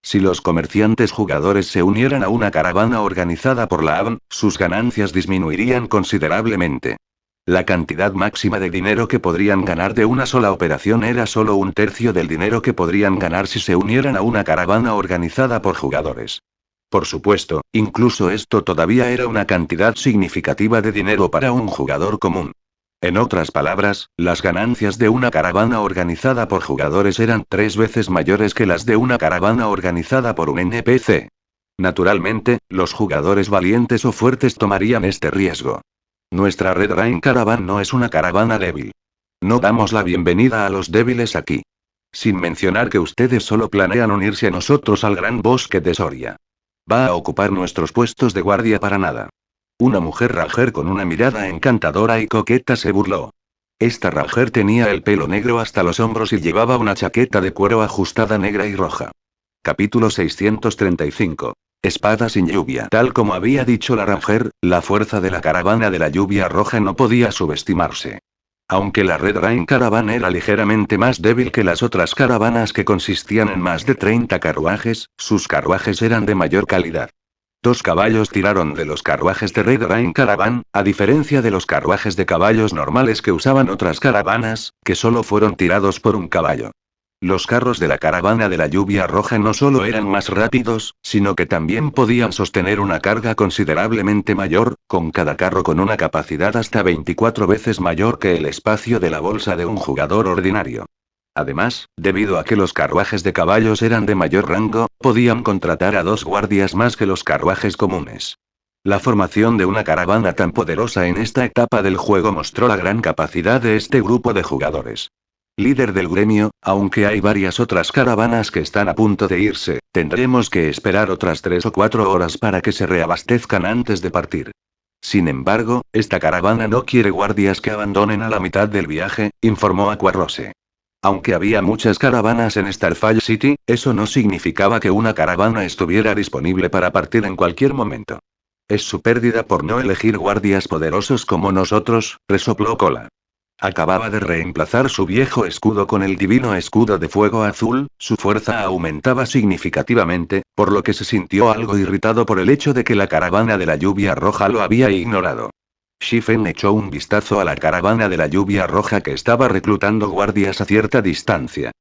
Si los comerciantes jugadores se unieran a una caravana organizada por la ABN, sus ganancias disminuirían considerablemente. La cantidad máxima de dinero que podrían ganar de una sola operación era solo un tercio del dinero que podrían ganar si se unieran a una caravana organizada por jugadores. Por supuesto, incluso esto todavía era una cantidad significativa de dinero para un jugador común. En otras palabras, las ganancias de una caravana organizada por jugadores eran 3 veces mayores que las de una caravana organizada por un NPC. Naturalmente, los jugadores valientes o fuertes tomarían este riesgo. Nuestra Red Rain Caravan no es una caravana débil. No damos la bienvenida a los débiles aquí. Sin mencionar que ustedes solo planean unirse a nosotros al Gran Bosque de Soria. Va a ocupar nuestros puestos de guardia para nada. Una mujer Ranger con una mirada encantadora y coqueta se burló. Esta Ranger tenía el pelo negro hasta los hombros y llevaba una chaqueta de cuero ajustada negra y roja. Capítulo 635. Espada sin lluvia. Tal como había dicho la Ranger, la fuerza de la caravana de la lluvia roja no podía subestimarse. Aunque la Red Rain Caravan era ligeramente más débil que las otras caravanas que consistían en más de 30 carruajes, sus carruajes eran de mayor calidad. 2 caballos tiraron de los carruajes de Red Rain Caravan, a diferencia de los carruajes de caballos normales que usaban otras caravanas, que solo fueron tirados por un caballo. Los carros de la caravana de la lluvia roja no solo eran más rápidos, sino que también podían sostener una carga considerablemente mayor, con cada carro con una capacidad hasta 24 veces mayor que el espacio de la bolsa de un jugador ordinario. Además, debido a que los carruajes de caballos eran de mayor rango, podían contratar a 2 guardias más que los carruajes comunes. La formación de una caravana tan poderosa en esta etapa del juego mostró la gran capacidad de este grupo de jugadores. Líder del gremio, aunque hay varias otras caravanas que están a punto de irse, tendremos que esperar otras 3 o 4 horas para que se reabastezcan antes de partir. Sin embargo, esta caravana no quiere guardias que abandonen a la mitad del viaje, informó Aquarose. Aunque había muchas caravanas en Starfall City, eso no significaba que una caravana estuviera disponible para partir en cualquier momento. Es su pérdida por no elegir guardias poderosos como nosotros, resopló Cola. Acababa de reemplazar su viejo escudo con el divino escudo de fuego azul, su fuerza aumentaba significativamente, por lo que se sintió algo irritado por el hecho de que la caravana de la lluvia roja lo había ignorado. Shifen echó un vistazo a la caravana de la lluvia roja que estaba reclutando guardias a cierta distancia.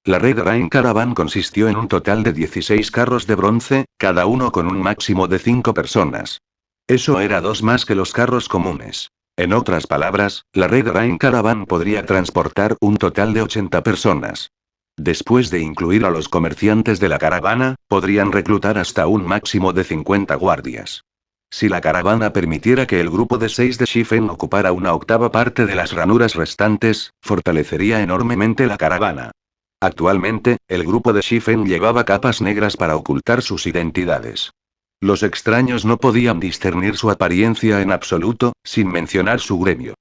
La Red Rain Caravan consistió en un total de 16 carros de bronce, cada uno con un máximo de 5 personas. Eso era 2 más que los carros comunes. En otras palabras, la Red Rain Caravan podría transportar un total de 80 personas. Después de incluir a los comerciantes de la caravana, podrían reclutar hasta un máximo de 50 guardias. Si la caravana permitiera que el grupo de 6 de Shifen ocupara una octava parte de las ranuras restantes, fortalecería enormemente la caravana. Actualmente, el grupo de Shifen llevaba capas negras para ocultar sus identidades. Los extraños no podían discernir su apariencia en absoluto, sin mencionar su gremio.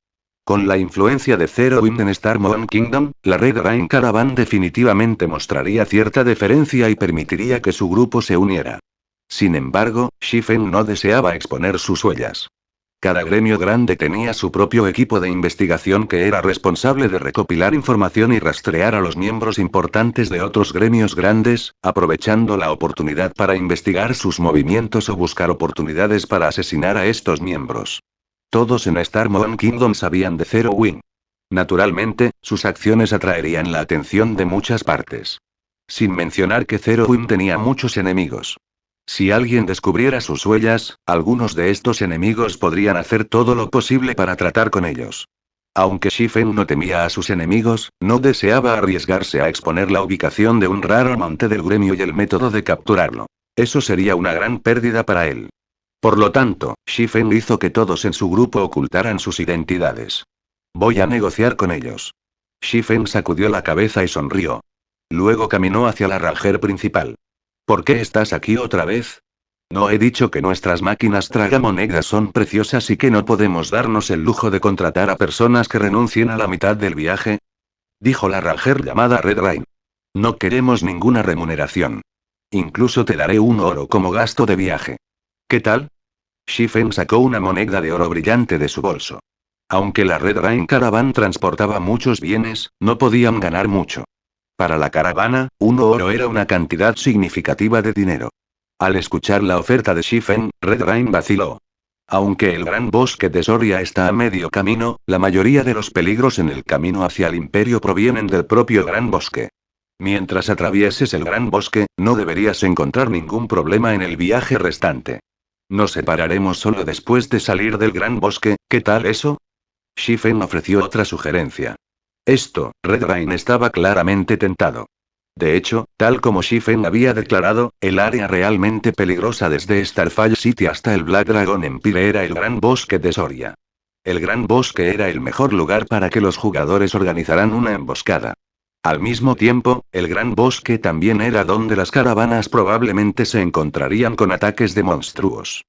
Con la influencia de Zero Wind en Star Moon Kingdom, la Red Rain Caravan definitivamente mostraría cierta deferencia y permitiría que su grupo se uniera. Sin embargo, Shifen no deseaba exponer sus huellas. Cada gremio grande tenía su propio equipo de investigación que era responsable de recopilar información y rastrear a los miembros importantes de otros gremios grandes, aprovechando la oportunidad para investigar sus movimientos o buscar oportunidades para asesinar a estos miembros. Todos en Star Moon Kingdom sabían de Zero Wing. Naturalmente, sus acciones atraerían la atención de muchas partes. Sin mencionar que Zero Wing tenía muchos enemigos. Si alguien descubriera sus huellas, algunos de estos enemigos podrían hacer todo lo posible para tratar con ellos. Aunque Shifen no temía a sus enemigos, no deseaba arriesgarse a exponer la ubicación de un raro amante del gremio y el método de capturarlo. Eso sería una gran pérdida para él. Por lo tanto, Shifen hizo que todos en su grupo ocultaran sus identidades. Voy a negociar con ellos. Shifen sacudió la cabeza y sonrió. Luego caminó hacia la Ranger principal. ¿Por qué estás aquí otra vez? ¿No he dicho que nuestras máquinas tragamonedas son preciosas y que no podemos darnos el lujo de contratar a personas que renuncien a la mitad del viaje? Dijo la Ranger llamada Red Rain. No queremos ninguna remuneración. Incluso te daré un oro como gasto de viaje. ¿Qué tal? Shifen sacó una moneda de oro brillante de su bolso. Aunque la Red Rain Caravan transportaba muchos bienes, no podían ganar mucho. Para la caravana, un oro era una cantidad significativa de dinero. Al escuchar la oferta de Shifen, Red Rain vaciló. Aunque el gran bosque de Soria está a medio camino, la mayoría de los peligros en el camino hacia el imperio provienen del propio gran bosque. Mientras atravieses el gran bosque, no deberías encontrar ningún problema en el viaje restante. Nos separaremos solo después de salir del gran bosque, ¿qué tal eso? Shifen ofreció otra sugerencia. Red Rain estaba claramente tentado. De hecho, tal como Shifen había declarado, el área realmente peligrosa desde Starfall City hasta el Black Dragon Empire era el Gran Bosque de Soria. El Gran Bosque era el mejor lugar para que los jugadores organizaran una emboscada. Al mismo tiempo, el Gran Bosque también era donde las caravanas probablemente se encontrarían con ataques de monstruos.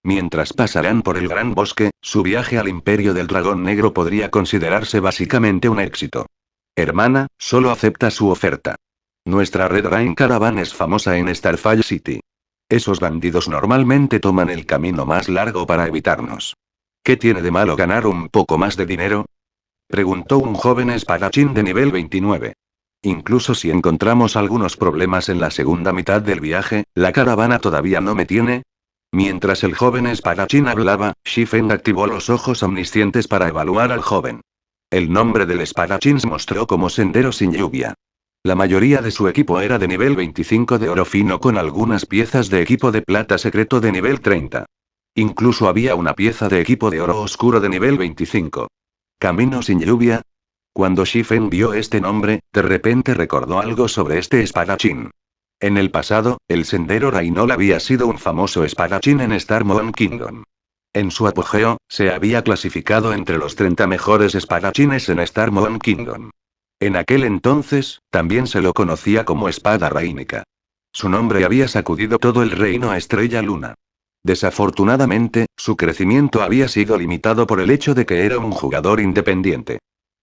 Mientras pasarán por el Gran Bosque, su viaje al Imperio del Dragón Negro podría considerarse básicamente un éxito. Hermana, solo acepta su oferta. Nuestra Red Rain Caravan es famosa en Starfall City. Esos bandidos normalmente toman el camino más largo para evitarnos. ¿Qué tiene de malo ganar un poco más de dinero? Preguntó un joven espadachín de nivel 29. Incluso si encontramos algunos problemas en la segunda mitad del viaje, ¿la caravana todavía no me tiene? Mientras el joven espadachín hablaba, Shifen activó los ojos omniscientes para evaluar al joven. El nombre del espadachín se mostró como Sendero sin lluvia. La mayoría de su equipo era de nivel 25 de oro fino con algunas piezas de equipo de plata secreto de nivel 30. Incluso había una pieza de equipo de oro oscuro de nivel 25. ¿Camino sin lluvia? Cuando Shifen vio este nombre, de repente recordó algo sobre este espadachín. En el pasado, el Sendero Rainol había sido un famoso espadachín en Star Moon Kingdom. En su apogeo, se había clasificado entre los 30 mejores espadachines en Star Moon Kingdom. En aquel entonces, también se lo conocía como Espada Raínica. Su nombre había sacudido todo el reino a Estrella Luna. Desafortunadamente, su crecimiento había sido limitado por el hecho de que era un jugador independiente.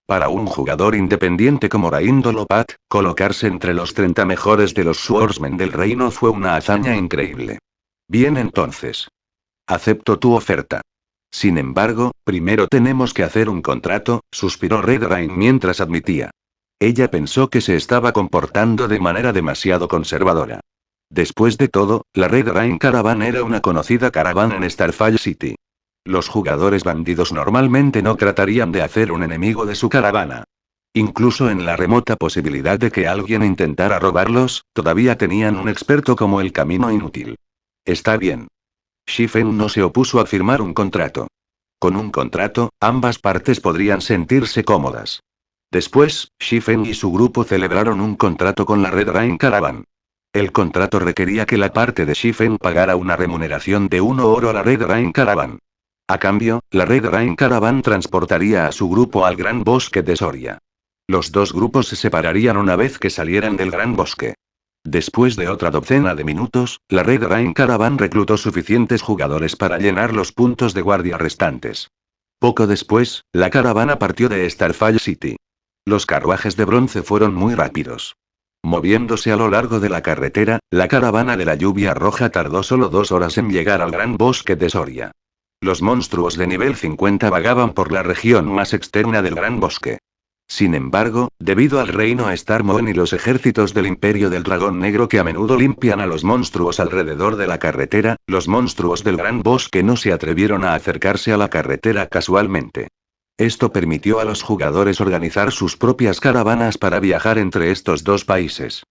Para un jugador independiente como Raindo Lopat, colocarse entre los 30 mejores de los Swordsmen del reino fue una hazaña increíble. Bien entonces. Acepto tu oferta. Sin embargo, primero tenemos que hacer un contrato, suspiró Red Rain mientras admitía. Ella pensó que se estaba comportando de manera demasiado conservadora. Después de todo, la Red Rain Caravan era una conocida caravana en Starfall City. Los jugadores bandidos normalmente no tratarían de hacer un enemigo de su caravana. Incluso en la remota posibilidad de que alguien intentara robarlos, todavía tenían un experto como el camino inútil. Está bien. Shifen no se opuso a firmar un contrato. Con un contrato, ambas partes podrían sentirse cómodas. Después, Shifen y su grupo celebraron un contrato con la Red Rain Caravan. El contrato requería que la parte de Shifen pagara una remuneración de 1 oro a la Red Rain Caravan. A cambio, la Red Rain Caravan transportaría a su grupo al Gran Bosque de Soria. Los dos grupos se separarían una vez que salieran del Gran Bosque. Después de otra docena de minutos, la Red Rain Caravan reclutó suficientes jugadores para llenar los puntos de guardia restantes. Poco después, la caravana partió de Starfall City. Los carruajes de bronce fueron muy rápidos. Moviéndose a lo largo de la carretera, la caravana de la lluvia roja tardó solo 2 horas en llegar al Gran Bosque de Soria. Los monstruos de nivel 50 vagaban por la región más externa del Gran Bosque. Sin embargo, debido al reino Starmon y los ejércitos del Imperio del Dragón Negro que a menudo limpian a los monstruos alrededor de la carretera, los monstruos del Gran Bosque no se atrevieron a acercarse a la carretera casualmente. Esto permitió a los jugadores organizar sus propias caravanas para viajar entre estos dos países.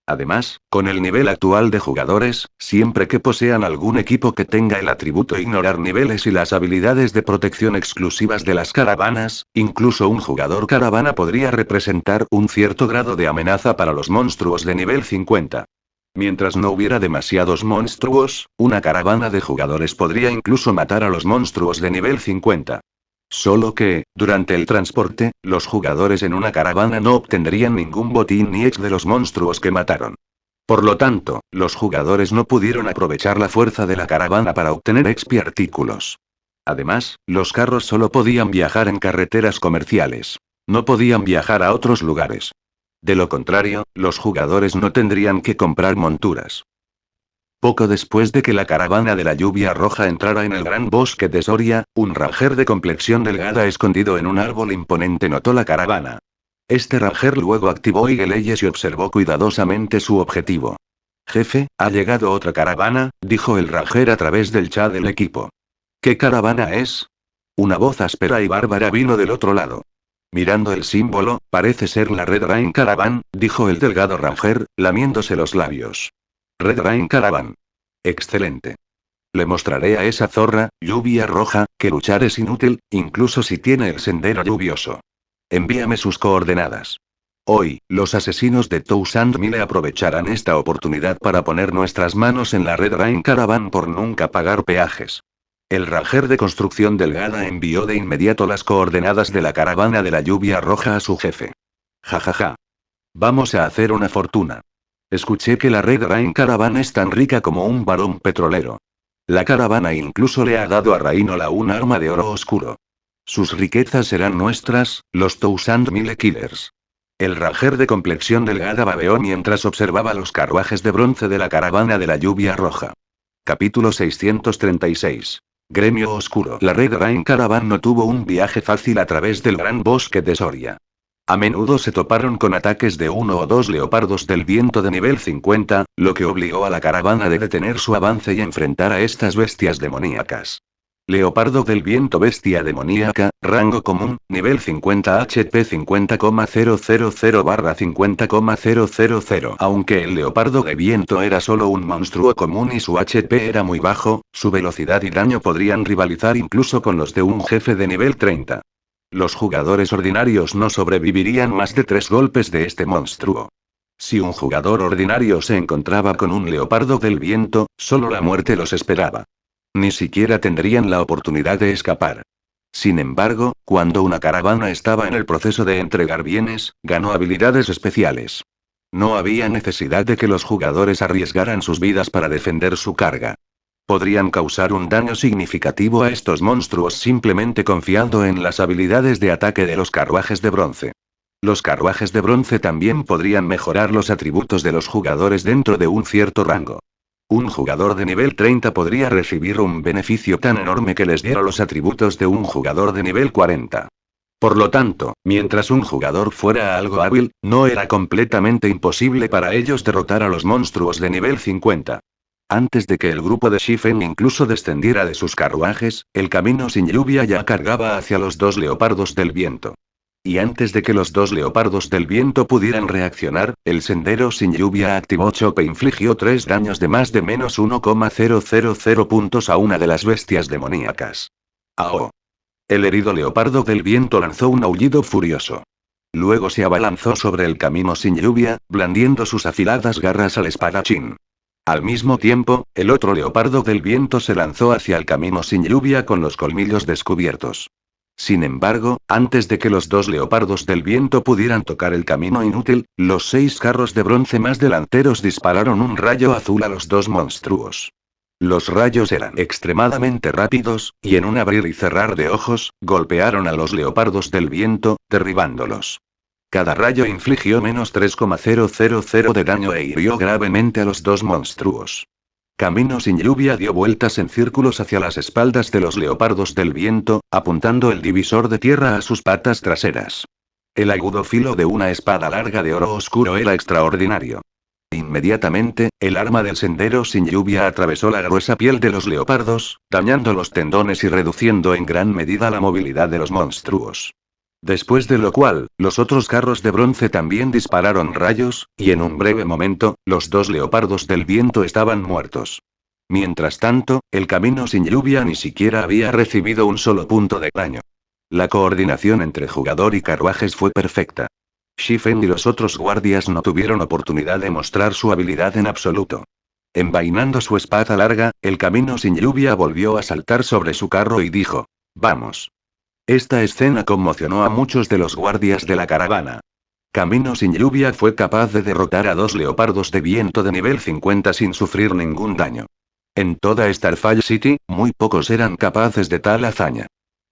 Además, con el nivel actual de jugadores, siempre que posean algún equipo que tenga el atributo ignorar niveles y las habilidades de protección exclusivas de las caravanas, incluso un jugador caravana podría representar un cierto grado de amenaza para los monstruos de nivel 50. Mientras no hubiera demasiados monstruos, una caravana de jugadores podría incluso matar a los monstruos de nivel 50. Solo que, durante el transporte, los jugadores en una caravana no obtendrían ningún botín ni ex de los monstruos que mataron. Por lo tanto, los jugadores no pudieron aprovechar la fuerza de la caravana para obtener exp y artículos. Además, los carros solo podían viajar en carreteras comerciales. No podían viajar a otros lugares. De lo contrario, los jugadores no tendrían que comprar monturas. Poco después de que la caravana de la lluvia roja entrara en el Gran Bosque de Soria, un ranger de complexión delgada escondido en un árbol imponente notó la caravana. Este ranger luego activó Eagle-Eyes y observó cuidadosamente su objetivo. Jefe, ha llegado otra caravana, dijo el ranger a través del chat del equipo. ¿Qué caravana es? Una voz áspera y bárbara vino del otro lado. Mirando el símbolo, parece ser la Red Rain Caravan, dijo el delgado ranger, lamiéndose los labios. Red Rain Caravan. Excelente. Le mostraré a esa zorra, lluvia roja, que luchar es inútil, incluso si tiene el sendero lluvioso. Envíame sus coordenadas. Hoy, los asesinos de Toussaint Mille aprovecharán esta oportunidad para poner nuestras manos en la Red Rain Caravan por nunca pagar peajes. El ranger de construcción delgada envió de inmediato las coordenadas de la caravana de la lluvia roja a su jefe. Jajaja. Vamos a hacer una fortuna. Escuché que la Red Rain Caravan es tan rica como un barón petrolero. La caravana incluso le ha dado a Rainola un arma de oro oscuro. Sus riquezas serán nuestras, los Toussaint Mille Killers. El ranger de complexión delgada babeó mientras observaba los carruajes de bronce de la caravana de la lluvia roja. Capítulo 636. Gremio Oscuro. La Red Rain Caravan no tuvo un viaje fácil a través del Gran Bosque de Soria. A menudo se toparon con ataques de 1 o 2 leopardos del viento de nivel 50, lo que obligó a la caravana a detener su avance y enfrentar a estas bestias demoníacas. Leopardo del viento bestia demoníaca, rango común, nivel 50 HP 50,000/50,000. Aunque el leopardo de viento era solo un monstruo común y su HP era muy bajo, su velocidad y daño podrían rivalizar incluso con los de un jefe de nivel 30. Los jugadores ordinarios no sobrevivirían más de 3 golpes de este monstruo. Si un jugador ordinario se encontraba con un leopardo del viento, solo la muerte los esperaba. Ni siquiera tendrían la oportunidad de escapar. Sin embargo, cuando una caravana estaba en el proceso de entregar bienes, ganó habilidades especiales. No había necesidad de que los jugadores arriesgaran sus vidas para defender su carga. Podrían causar un daño significativo a estos monstruos simplemente confiando en las habilidades de ataque de los carruajes de bronce. Los carruajes de bronce también podrían mejorar los atributos de los jugadores dentro de un cierto rango. Un jugador de nivel 30 podría recibir un beneficio tan enorme que les diera los atributos de un jugador de nivel 40. Por lo tanto, mientras un jugador fuera algo hábil, no era completamente imposible para ellos derrotar a los monstruos de nivel 50. Antes de que el grupo de Shifen incluso descendiera de sus carruajes, el camino sin lluvia ya cargaba hacia los dos leopardos del viento. Y antes de que los dos leopardos del viento pudieran reaccionar, el sendero sin lluvia activó choque e infligió 3 daños de más de menos 1,000 puntos a una de las bestias demoníacas. ¡Ao! El herido leopardo del viento lanzó un aullido furioso. Luego se abalanzó sobre el camino sin lluvia, blandiendo sus afiladas garras al espadachín. Al mismo tiempo, el otro leopardo del viento se lanzó hacia el camino sin lluvia con los colmillos descubiertos. Sin embargo, antes de que los dos leopardos del viento pudieran tocar el camino inútil, los 6 carros de bronce más delanteros dispararon un rayo azul a los dos monstruos. Los rayos eran extremadamente rápidos, y en un abrir y cerrar de ojos, golpearon a los leopardos del viento, derribándolos. Cada rayo infligió menos 3,000 de daño e hirió gravemente a los dos monstruos. Camino sin lluvia dio vueltas en círculos hacia las espaldas de los leopardos del viento, apuntando el divisor de tierra a sus patas traseras. El agudo filo de una espada larga de oro oscuro era extraordinario. Inmediatamente, el arma del sendero sin lluvia atravesó la gruesa piel de los leopardos, dañando los tendones y reduciendo en gran medida la movilidad de los monstruos. Después de lo cual, los otros carros de bronce también dispararon rayos, y en un breve momento, los dos leopardos del viento estaban muertos. Mientras tanto, el camino sin lluvia ni siquiera había recibido un solo punto de daño. La coordinación entre jugador y carruajes fue perfecta. Shifen y los otros guardias no tuvieron oportunidad de mostrar su habilidad en absoluto. Envainando su espada larga, el camino sin lluvia volvió a saltar sobre su carro y dijo: «Vamos». Esta escena conmocionó a muchos de los guardias de la caravana. Camino sin lluvia fue capaz de derrotar a 2 leopardos de viento de nivel 50 sin sufrir ningún daño. En toda Starfall City, muy pocos eran capaces de tal hazaña.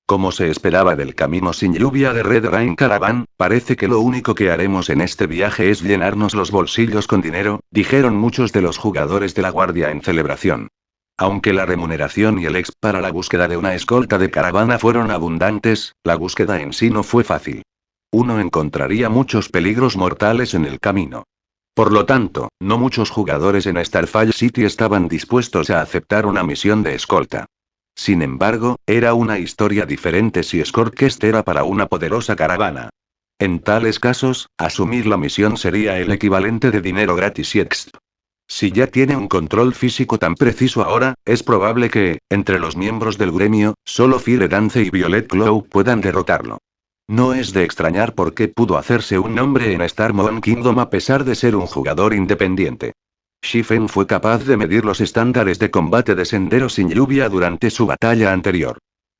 Como se esperaba del camino sin lluvia de Red Rain Caravan, parece que lo único que haremos en este viaje es llenarnos los bolsillos con dinero, dijeron muchos de los jugadores de la guardia en celebración. Aunque la remuneración y el exp para la búsqueda de una escolta de caravana fueron abundantes, la búsqueda en sí no fue fácil. Uno encontraría muchos peligros mortales en el camino. Por lo tanto, no muchos jugadores en Starfall City estaban dispuestos a aceptar una misión de escolta. Sin embargo, era una historia diferente si Escorquest era para una poderosa caravana. En tales casos, asumir la misión sería el equivalente de dinero gratis y exp. Si ya tiene un control físico tan preciso ahora, es probable que, entre los miembros del gremio, solo Fire Dance y Violet Glow puedan derrotarlo. No es de extrañar por qué pudo hacerse un nombre en Star Moon Kingdom a pesar de ser un jugador independiente. Shifen fue capaz de medir los estándares de combate de Sendero sin lluvia durante su batalla anterior.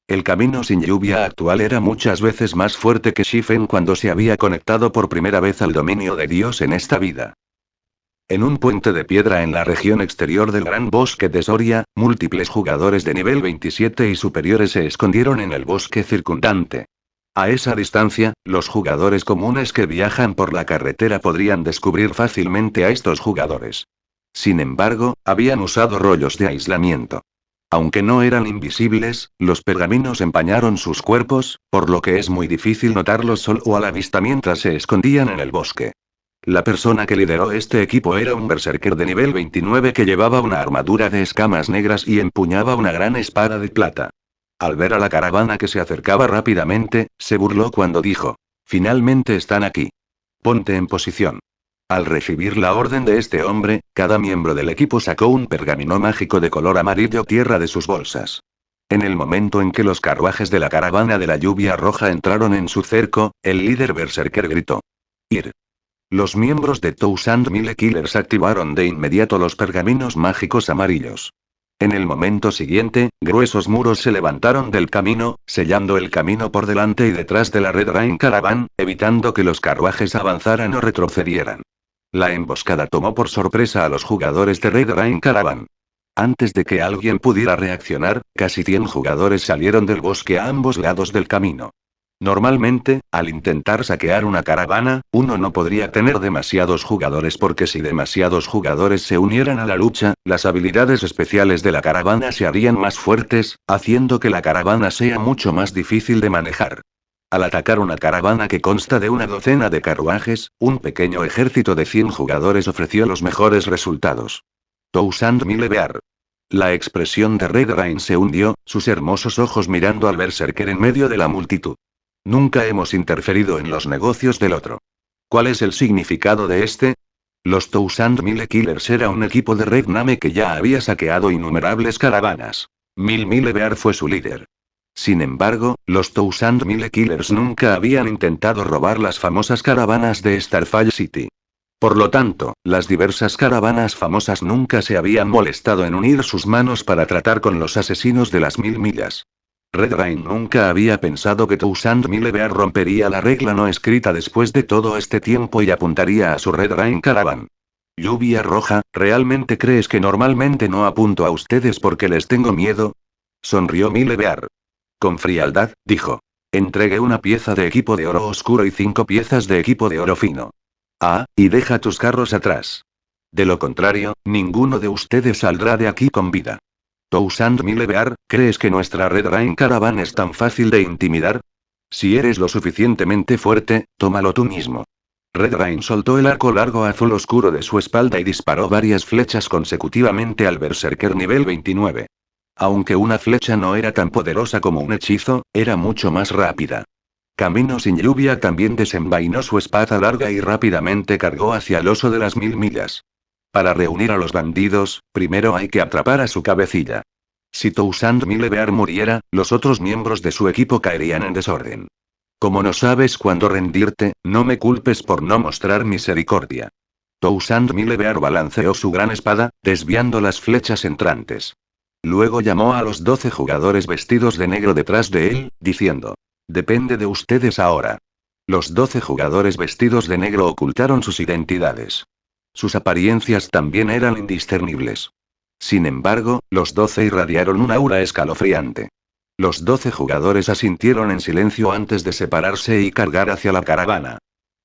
El camino sin lluvia actual era muchas veces más fuerte que Shifen cuando se había conectado por primera vez al dominio de Dios en esta vida. En un puente de piedra en la región exterior del Gran Bosque de Soria, múltiples jugadores de nivel 27 y superiores se escondieron en el bosque circundante. A esa distancia, los jugadores comunes que viajan por la carretera podrían descubrir fácilmente a estos jugadores. Sin embargo, habían usado rollos de aislamiento. Aunque no eran invisibles, los pergaminos empañaron sus cuerpos, por lo que es muy difícil notarlos solo a la vista mientras se escondían en el bosque. La persona que lideró este equipo era un berserker de nivel 29 que llevaba una armadura de escamas negras y empuñaba una gran espada de plata. Al ver a la caravana que se acercaba rápidamente, se burló cuando dijo: «Finalmente están aquí. Ponte en posición». Al recibir la orden de este hombre, cada miembro del equipo sacó un pergamino mágico de color amarillo tierra de sus bolsas. En el momento en que los carruajes de la caravana de la lluvia roja entraron en su cerco, el líder berserker gritó: «Ir». Los miembros de Thousand Mile Killers activaron de inmediato los pergaminos mágicos amarillos. En el momento siguiente, gruesos muros se levantaron del camino, sellando el camino por delante y detrás de la Red Rain Caravan, evitando que los carruajes avanzaran o retrocedieran. La emboscada tomó por sorpresa a los jugadores de Red Rain Caravan. Antes de que alguien pudiera reaccionar, casi 100 jugadores salieron del bosque a ambos lados del camino. Normalmente, al intentar saquear una caravana, uno no podría tener demasiados jugadores porque si demasiados jugadores se unieran a la lucha, las habilidades especiales de la caravana se harían más fuertes, haciendo que la caravana sea mucho más difícil de manejar. Al atacar una caravana que consta de una docena de carruajes, un pequeño ejército de 100 jugadores ofreció los mejores resultados. Toussaint Millebear. La expresión de Red Rain se hundió, sus hermosos ojos mirando al berserker en medio de la multitud. Nunca hemos interferido en los negocios del otro. ¿Cuál es el significado de este? Los Toussaint Mille Killers era un equipo de Red Name que ya había saqueado innumerables caravanas. Millebear fue su líder. Sin embargo, los Toussaint Mille Killers nunca habían intentado robar las famosas caravanas de Starfall City. Por lo tanto, las diversas caravanas famosas nunca se habían molestado en unir sus manos para tratar con los asesinos de las 1000 millas. Red Rain nunca había pensado que Toussaint Millebear rompería la regla no escrita después de todo este tiempo y apuntaría a su Red Rain Caravan. Lluvia roja, ¿realmente crees que normalmente no apunto a ustedes porque les tengo miedo? Sonrió Millebear. Con frialdad, dijo. Entregué una pieza de equipo de oro oscuro y 5 piezas de equipo de oro fino. Ah, y deja tus carros atrás. De lo contrario, ninguno de ustedes saldrá de aquí con vida. Toussaint Millebear, ¿crees que nuestra Red Rain Caravan es tan fácil de intimidar? Si eres lo suficientemente fuerte, tómalo tú mismo. Red Rain soltó el arco largo azul oscuro de su espalda y disparó varias flechas consecutivamente al berserker nivel 29. Aunque una flecha no era tan poderosa como un hechizo, era mucho más rápida. Camino sin lluvia también desenvainó su espada larga y rápidamente cargó hacia el oso de las 1000 millas. Para reunir a los bandidos, primero hay que atrapar a su cabecilla. Si Toussaint Millebear muriera, los otros miembros de su equipo caerían en desorden. Como no sabes cuándo rendirte, no me culpes por no mostrar misericordia. Toussaint Millebear balanceó su gran espada, desviando las flechas entrantes. Luego llamó a los 12 jugadores vestidos de negro detrás de él, diciendo: depende de ustedes ahora. Los 12 jugadores vestidos de negro ocultaron sus identidades. Sus apariencias también eran indiscernibles. Sin embargo, los 12 irradiaron un aura escalofriante. Los 12 jugadores asintieron en silencio antes de separarse y cargar hacia la caravana.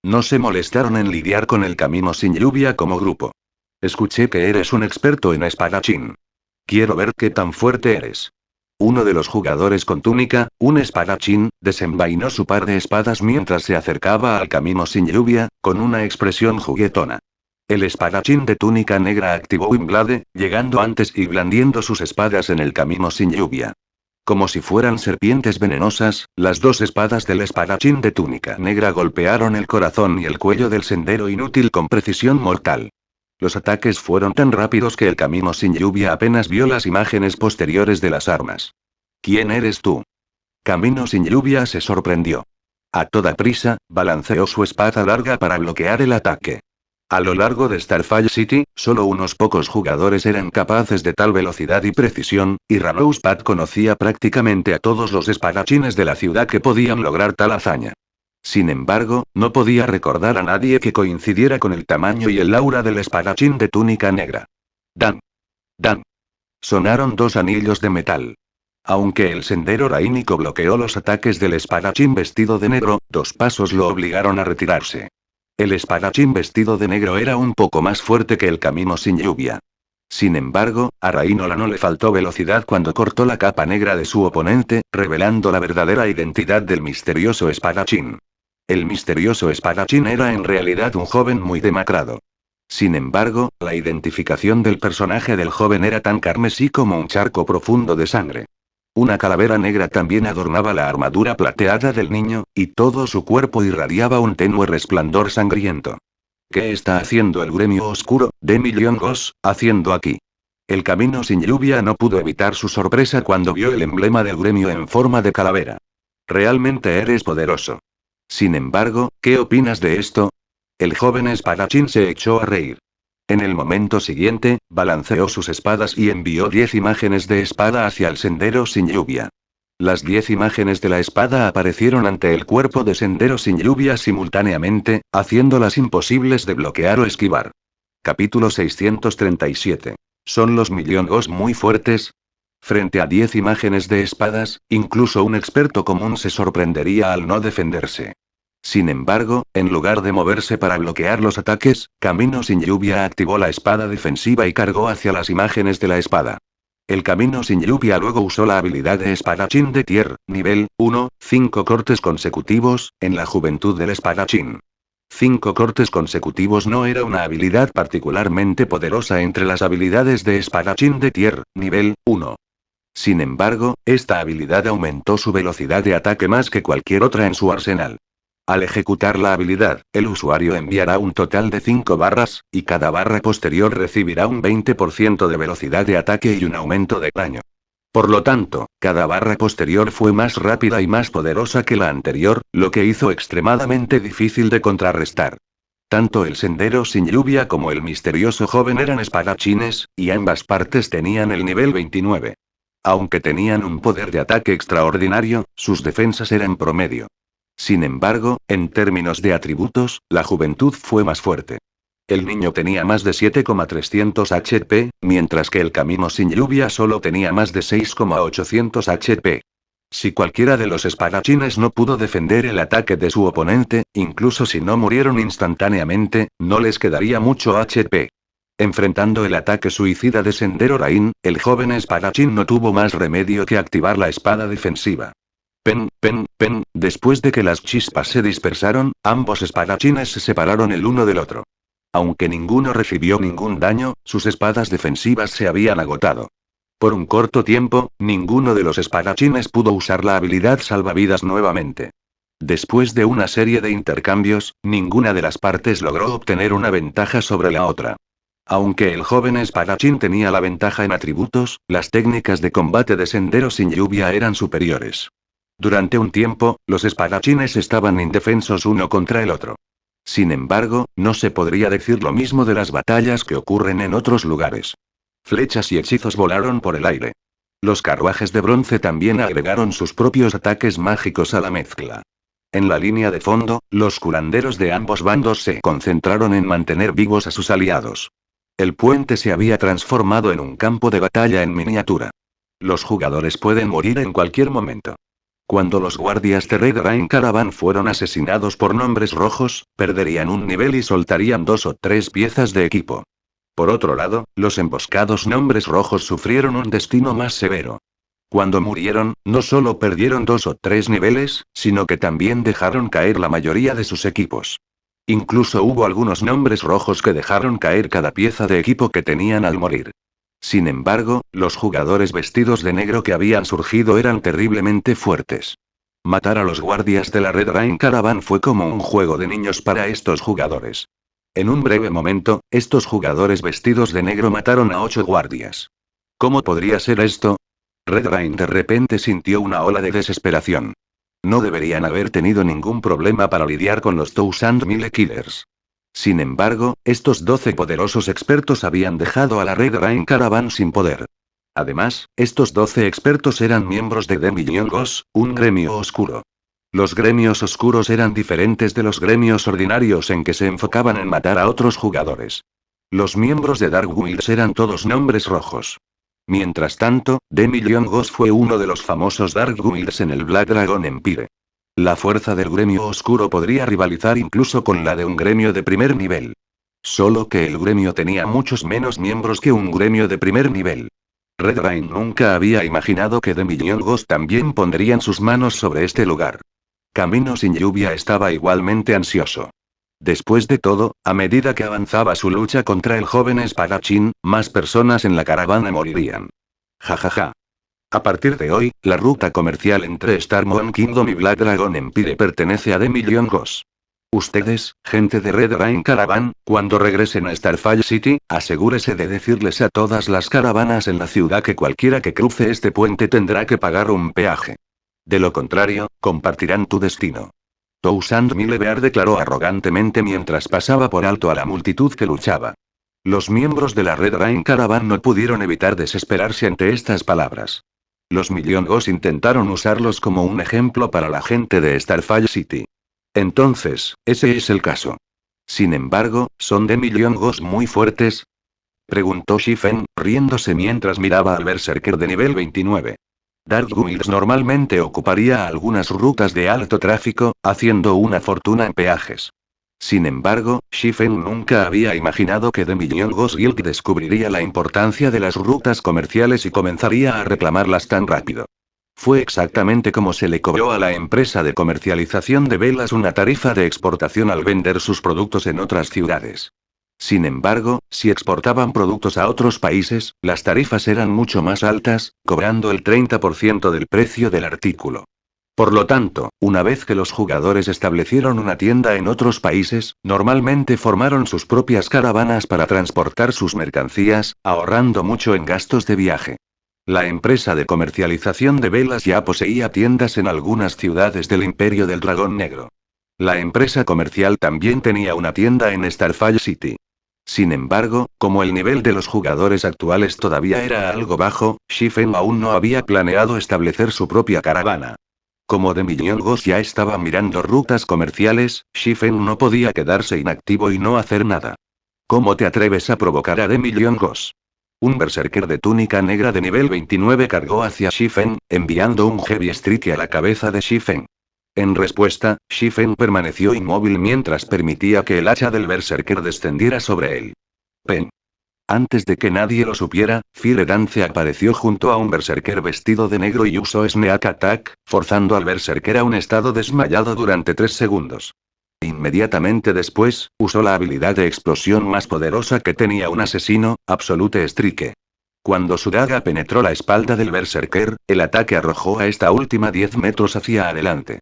No se molestaron en lidiar con el camino sin lluvia como grupo. Escuché que eres un experto en espadachín. Quiero ver qué tan fuerte eres. Uno de los jugadores con túnica, un espadachín, desenvainó su par de espadas mientras se acercaba al camino sin lluvia, con una expresión juguetona. El espadachín de túnica negra activó Windblade, llegando antes y blandiendo sus espadas en el camino sin lluvia. Como si fueran serpientes venenosas, las dos espadas del espadachín de túnica negra golpearon el corazón y el cuello del sendero inútil con precisión mortal. Los ataques fueron tan rápidos que el camino sin lluvia apenas vio las imágenes posteriores de las armas. ¿Quién eres tú? Camino sin lluvia se sorprendió. A toda prisa, balanceó su espada larga para bloquear el ataque. A lo largo de Starfall City, solo unos pocos jugadores eran capaces de tal velocidad y precisión, y Rosepad conocía prácticamente a todos los espadachines de la ciudad que podían lograr tal hazaña. Sin embargo, no podía recordar a nadie que coincidiera con el tamaño y el aura del espadachín de túnica negra. Dan. Dan. Sonaron dos anillos de metal. Aunque el sendero raínico bloqueó los ataques del espadachín vestido de negro, 2 pasos lo obligaron a retirarse. El espadachín vestido de negro era un poco más fuerte que el camino sin lluvia. Sin embargo, a Rainola no le faltó velocidad cuando cortó la capa negra de su oponente, revelando la verdadera identidad del misterioso espadachín. El misterioso espadachín era en realidad un joven muy demacrado. Sin embargo, la identificación del personaje del joven era tan carmesí como un charco profundo de sangre. Una calavera negra también adornaba la armadura plateada del niño, y todo su cuerpo irradiaba un tenue resplandor sangriento. ¿Qué está haciendo el gremio oscuro, de Millongos, haciendo aquí? El camino sin lluvia no pudo evitar su sorpresa cuando vio el emblema del gremio en forma de calavera. Realmente eres poderoso. Sin embargo, ¿qué opinas de esto? El joven espadachín se echó a reír. En el momento siguiente, balanceó sus espadas y envió 10 imágenes de espada hacia el sendero sin lluvia. Las 10 imágenes de la espada aparecieron ante el cuerpo de sendero sin lluvia simultáneamente, haciéndolas imposibles de bloquear o esquivar. Capítulo 637. ¿Son los Millongos muy fuertes? Frente a 10 imágenes de espadas, incluso un experto común se sorprendería al no defenderse. Sin embargo, en lugar de moverse para bloquear los ataques, Camino sin lluvia activó la espada defensiva y cargó hacia las imágenes de la espada. El Camino sin lluvia luego usó la habilidad de espadachín de tier, nivel 1, 5 cortes consecutivos, en la juventud del espadachín. 5 cortes consecutivos no era una habilidad particularmente poderosa entre las habilidades de espadachín de tier, nivel 1. Sin embargo, esta habilidad aumentó su velocidad de ataque más que cualquier otra en su arsenal. Al ejecutar la habilidad, el usuario enviará un total de 5 barras, y cada barra posterior recibirá un 20% de velocidad de ataque y un aumento de daño. Por lo tanto, cada barra posterior fue más rápida y más poderosa que la anterior, lo que hizo extremadamente difícil de contrarrestar. Tanto el sendero sin lluvia como el misterioso joven eran espadachines, y ambas partes tenían el nivel 29. Aunque tenían un poder de ataque extraordinario, sus defensas eran promedio. Sin embargo, en términos de atributos, la juventud fue más fuerte. El niño tenía más de 7,300 HP, mientras que el camino sin lluvia solo tenía más de 6,800 HP. Si cualquiera de los espadachines no pudo defender el ataque de su oponente, incluso si no murieron instantáneamente, no les quedaría mucho HP. Enfrentando el ataque suicida de Sendero Rain, el joven espadachín no tuvo más remedio que activar la espada defensiva. Pen, pen, pen, después de que las chispas se dispersaron, ambos espadachines se separaron el uno del otro. Aunque ninguno recibió ningún daño, sus espadas defensivas se habían agotado. Por un corto tiempo, ninguno de los espadachines pudo usar la habilidad salvavidas nuevamente. Después de una serie de intercambios, ninguna de las partes logró obtener una ventaja sobre la otra. Aunque el joven espadachín tenía la ventaja en atributos, las técnicas de combate de Sendero sin lluvia eran superiores. Durante un tiempo, los espadachines estaban indefensos uno contra el otro. Sin embargo, no se podría decir lo mismo de las batallas que ocurren en otros lugares. Flechas y hechizos volaron por el aire. Los carruajes de bronce también agregaron sus propios ataques mágicos a la mezcla. En la línea de fondo, los curanderos de ambos bandos se concentraron en mantener vivos a sus aliados. El puente se había transformado en un campo de batalla en miniatura. Los jugadores pueden morir en cualquier momento. Cuando los guardias de Red Rain Caravan fueron asesinados por nombres rojos, perderían un nivel y soltarían 2 o 3 piezas de equipo. Por otro lado, los emboscados nombres rojos sufrieron un destino más severo. Cuando murieron, no solo perdieron 2 o 3 niveles, sino que también dejaron caer la mayoría de sus equipos. Incluso hubo algunos nombres rojos que dejaron caer cada pieza de equipo que tenían al morir. Sin embargo, los jugadores vestidos de negro que habían surgido eran terriblemente fuertes. Matar a los guardias de la Red Rain Caravan fue como un juego de niños para estos jugadores. En un breve momento, estos jugadores vestidos de negro mataron a 8 guardias. ¿Cómo podría ser esto? Red Rain de repente sintió una ola de desesperación. No deberían haber tenido ningún problema para lidiar con los Thousand Mile Killers. Sin embargo, estos 12 poderosos expertos habían dejado a la Red Rain Caravan sin poder. Además, estos 12 expertos eran miembros de The Millongos, un gremio oscuro. Los gremios oscuros eran diferentes de los gremios ordinarios en que se enfocaban en matar a otros jugadores. Los miembros de Dark Wilds eran todos nombres rojos. Mientras tanto, The Millongos fue uno de los famosos Dark Wilds en el Black Dragon Empire. La fuerza del gremio oscuro podría rivalizar incluso con la de un gremio de primer nivel. Solo que el gremio tenía muchos menos miembros que un gremio de primer nivel. Red Rain nunca había imaginado que The Millongos también pondrían sus manos sobre este lugar. Camino sin lluvia estaba igualmente ansioso. Después de todo, a medida que avanzaba su lucha contra el joven espadachín, más personas en la caravana morirían. Jajaja. A partir de hoy, la ruta comercial entre Star Moon Kingdom y Black Dragon Empire pertenece a The Millongos. Ustedes, gente de Red Rain Caravan, cuando regresen a Starfall City, asegúrese de decirles a todas las caravanas en la ciudad que cualquiera que cruce este puente tendrá que pagar un peaje. De lo contrario, compartirán tu destino. Thousand Milebear declaró arrogantemente mientras pasaba por alto a la multitud que luchaba. Los miembros de la Red Rain Caravan no pudieron evitar desesperarse ante estas palabras. Los Millongos intentaron usarlos como un ejemplo para la gente de Starfall City. Entonces, ese es el caso. Sin embargo, ¿son The Millongos muy fuertes? Preguntó Shifen, riéndose mientras miraba al berserker de nivel 29. Dark Guilds normalmente ocuparía algunas rutas de alto tráfico, haciendo una fortuna en peajes. Sin embargo, Shifen nunca había imaginado que The Million Ghost Guild descubriría la importancia de las rutas comerciales y comenzaría a reclamarlas tan rápido. Fue exactamente como se le cobró a la empresa de comercialización de velas una tarifa de exportación al vender sus productos en otras ciudades. Sin embargo, si exportaban productos a otros países, las tarifas eran mucho más altas, cobrando el 30% del precio del artículo. Por lo tanto, una vez que los jugadores establecieron una tienda en otros países, normalmente formaron sus propias caravanas para transportar sus mercancías, ahorrando mucho en gastos de viaje. La empresa de comercialización de velas ya poseía tiendas en algunas ciudades del Imperio del Dragón Negro. La empresa comercial también tenía una tienda en Starfall City. Sin embargo, como el nivel de los jugadores actuales todavía era algo bajo, Shifen aún no había planeado establecer su propia caravana. Como The Million Ghost ya estaba mirando rutas comerciales, Shifen no podía quedarse inactivo y no hacer nada. ¿Cómo te atreves a provocar a The Million Ghost? Un berserker de túnica negra de nivel 29 cargó hacia Shifen, enviando un Heavy Strike a la cabeza de Shifen. En respuesta, Shifen permaneció inmóvil mientras permitía que el hacha del berserker descendiera sobre él. Pen. Antes de que nadie lo supiera, Fire Dance apareció junto a un berserker vestido de negro y usó Sneak Attack, forzando al berserker a un estado desmayado durante 3 segundos. Inmediatamente después, usó la habilidad de explosión más poderosa que tenía un asesino, Absolute Strike. Cuando su daga penetró la espalda del berserker, el ataque arrojó a esta última 10 metros hacia adelante.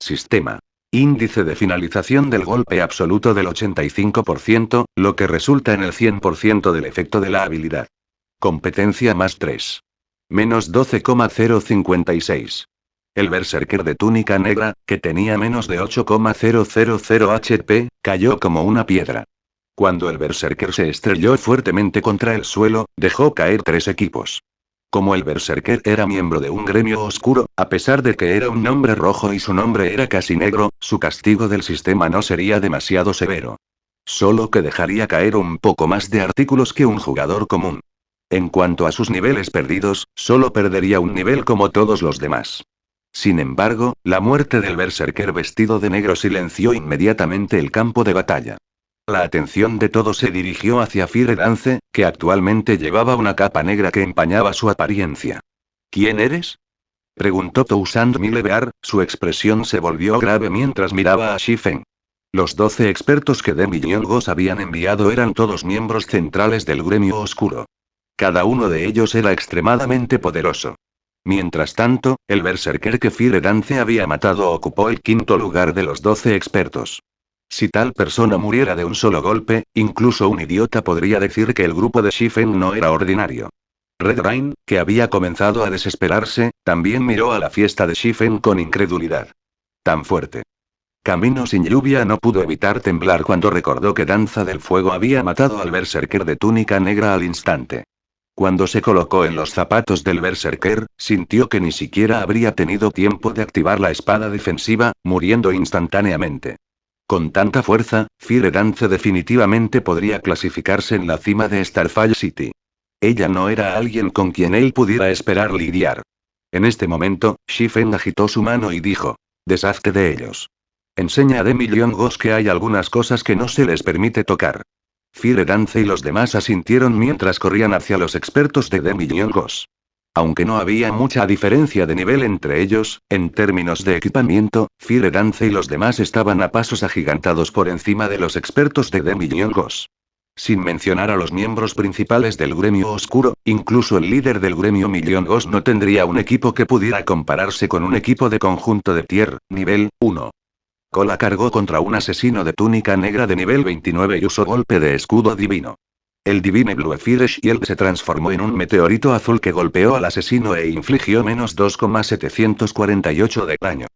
Sistema. Índice de finalización del golpe absoluto del 85%, lo que resulta en el 100% del efecto de la habilidad. Competencia más 3. Menos 12,056. El berserker de túnica negra, que tenía menos de 8,000 HP, cayó como una piedra. Cuando el berserker se estrelló fuertemente contra el suelo, dejó caer 3 equipos. Como el berserker era miembro de un gremio oscuro, a pesar de que era un nombre rojo y su nombre era casi negro, su castigo del sistema no sería demasiado severo. Solo que dejaría caer un poco más de artículos que un jugador común. En cuanto a sus niveles perdidos, solo perdería un nivel como todos los demás. Sin embargo, la muerte del berserker vestido de negro silenció inmediatamente el campo de batalla. La atención de todos se dirigió hacia Fire Dance, que actualmente llevaba una capa negra que empañaba su apariencia. ¿Quién eres? Preguntó Toussaint Milebear, su expresión se volvió grave mientras miraba a Shifen. Los 12 expertos que The Million Ghost habían enviado eran todos miembros centrales del gremio oscuro. Cada uno de ellos era extremadamente poderoso. Mientras tanto, el berserker que Fire Dance había matado ocupó el 5.º lugar de los 12 expertos. Si tal persona muriera de un solo golpe, incluso un idiota podría decir que el grupo de Shifen no era ordinario. Red Rain, que había comenzado a desesperarse, también miró a la fiesta de Shifen con incredulidad. Tan fuerte. Camino sin lluvia no pudo evitar temblar cuando recordó que Danza del Fuego había matado al berserker de túnica negra al instante. Cuando se colocó en los zapatos del berserker, sintió que ni siquiera habría tenido tiempo de activar la espada defensiva, muriendo instantáneamente. Con tanta fuerza, Fire Dance definitivamente podría clasificarse en la cima de Starfall City. Ella no era alguien con quien él pudiera esperar lidiar. En este momento, Shifen agitó su mano y dijo: deshazte de ellos. Enseña a The Million Ghost que hay algunas cosas que no se les permite tocar. Fire Dance y los demás asintieron mientras corrían hacia los expertos de The Million Ghost. Aunque no había mucha diferencia de nivel entre ellos, en términos de equipamiento, Fire Dance y los demás estaban a pasos agigantados por encima de los expertos de The Million Ghost. Sin mencionar a los miembros principales del gremio oscuro, incluso el líder del gremio Million Ghost no tendría un equipo que pudiera compararse con un equipo de conjunto de tier, nivel 1. Cola cargó contra un asesino de túnica negra de nivel 29 y usó golpe de escudo divino. El Divine Blue Fire Shield se transformó en un meteorito azul que golpeó al asesino e infligió menos 2,748 de daño.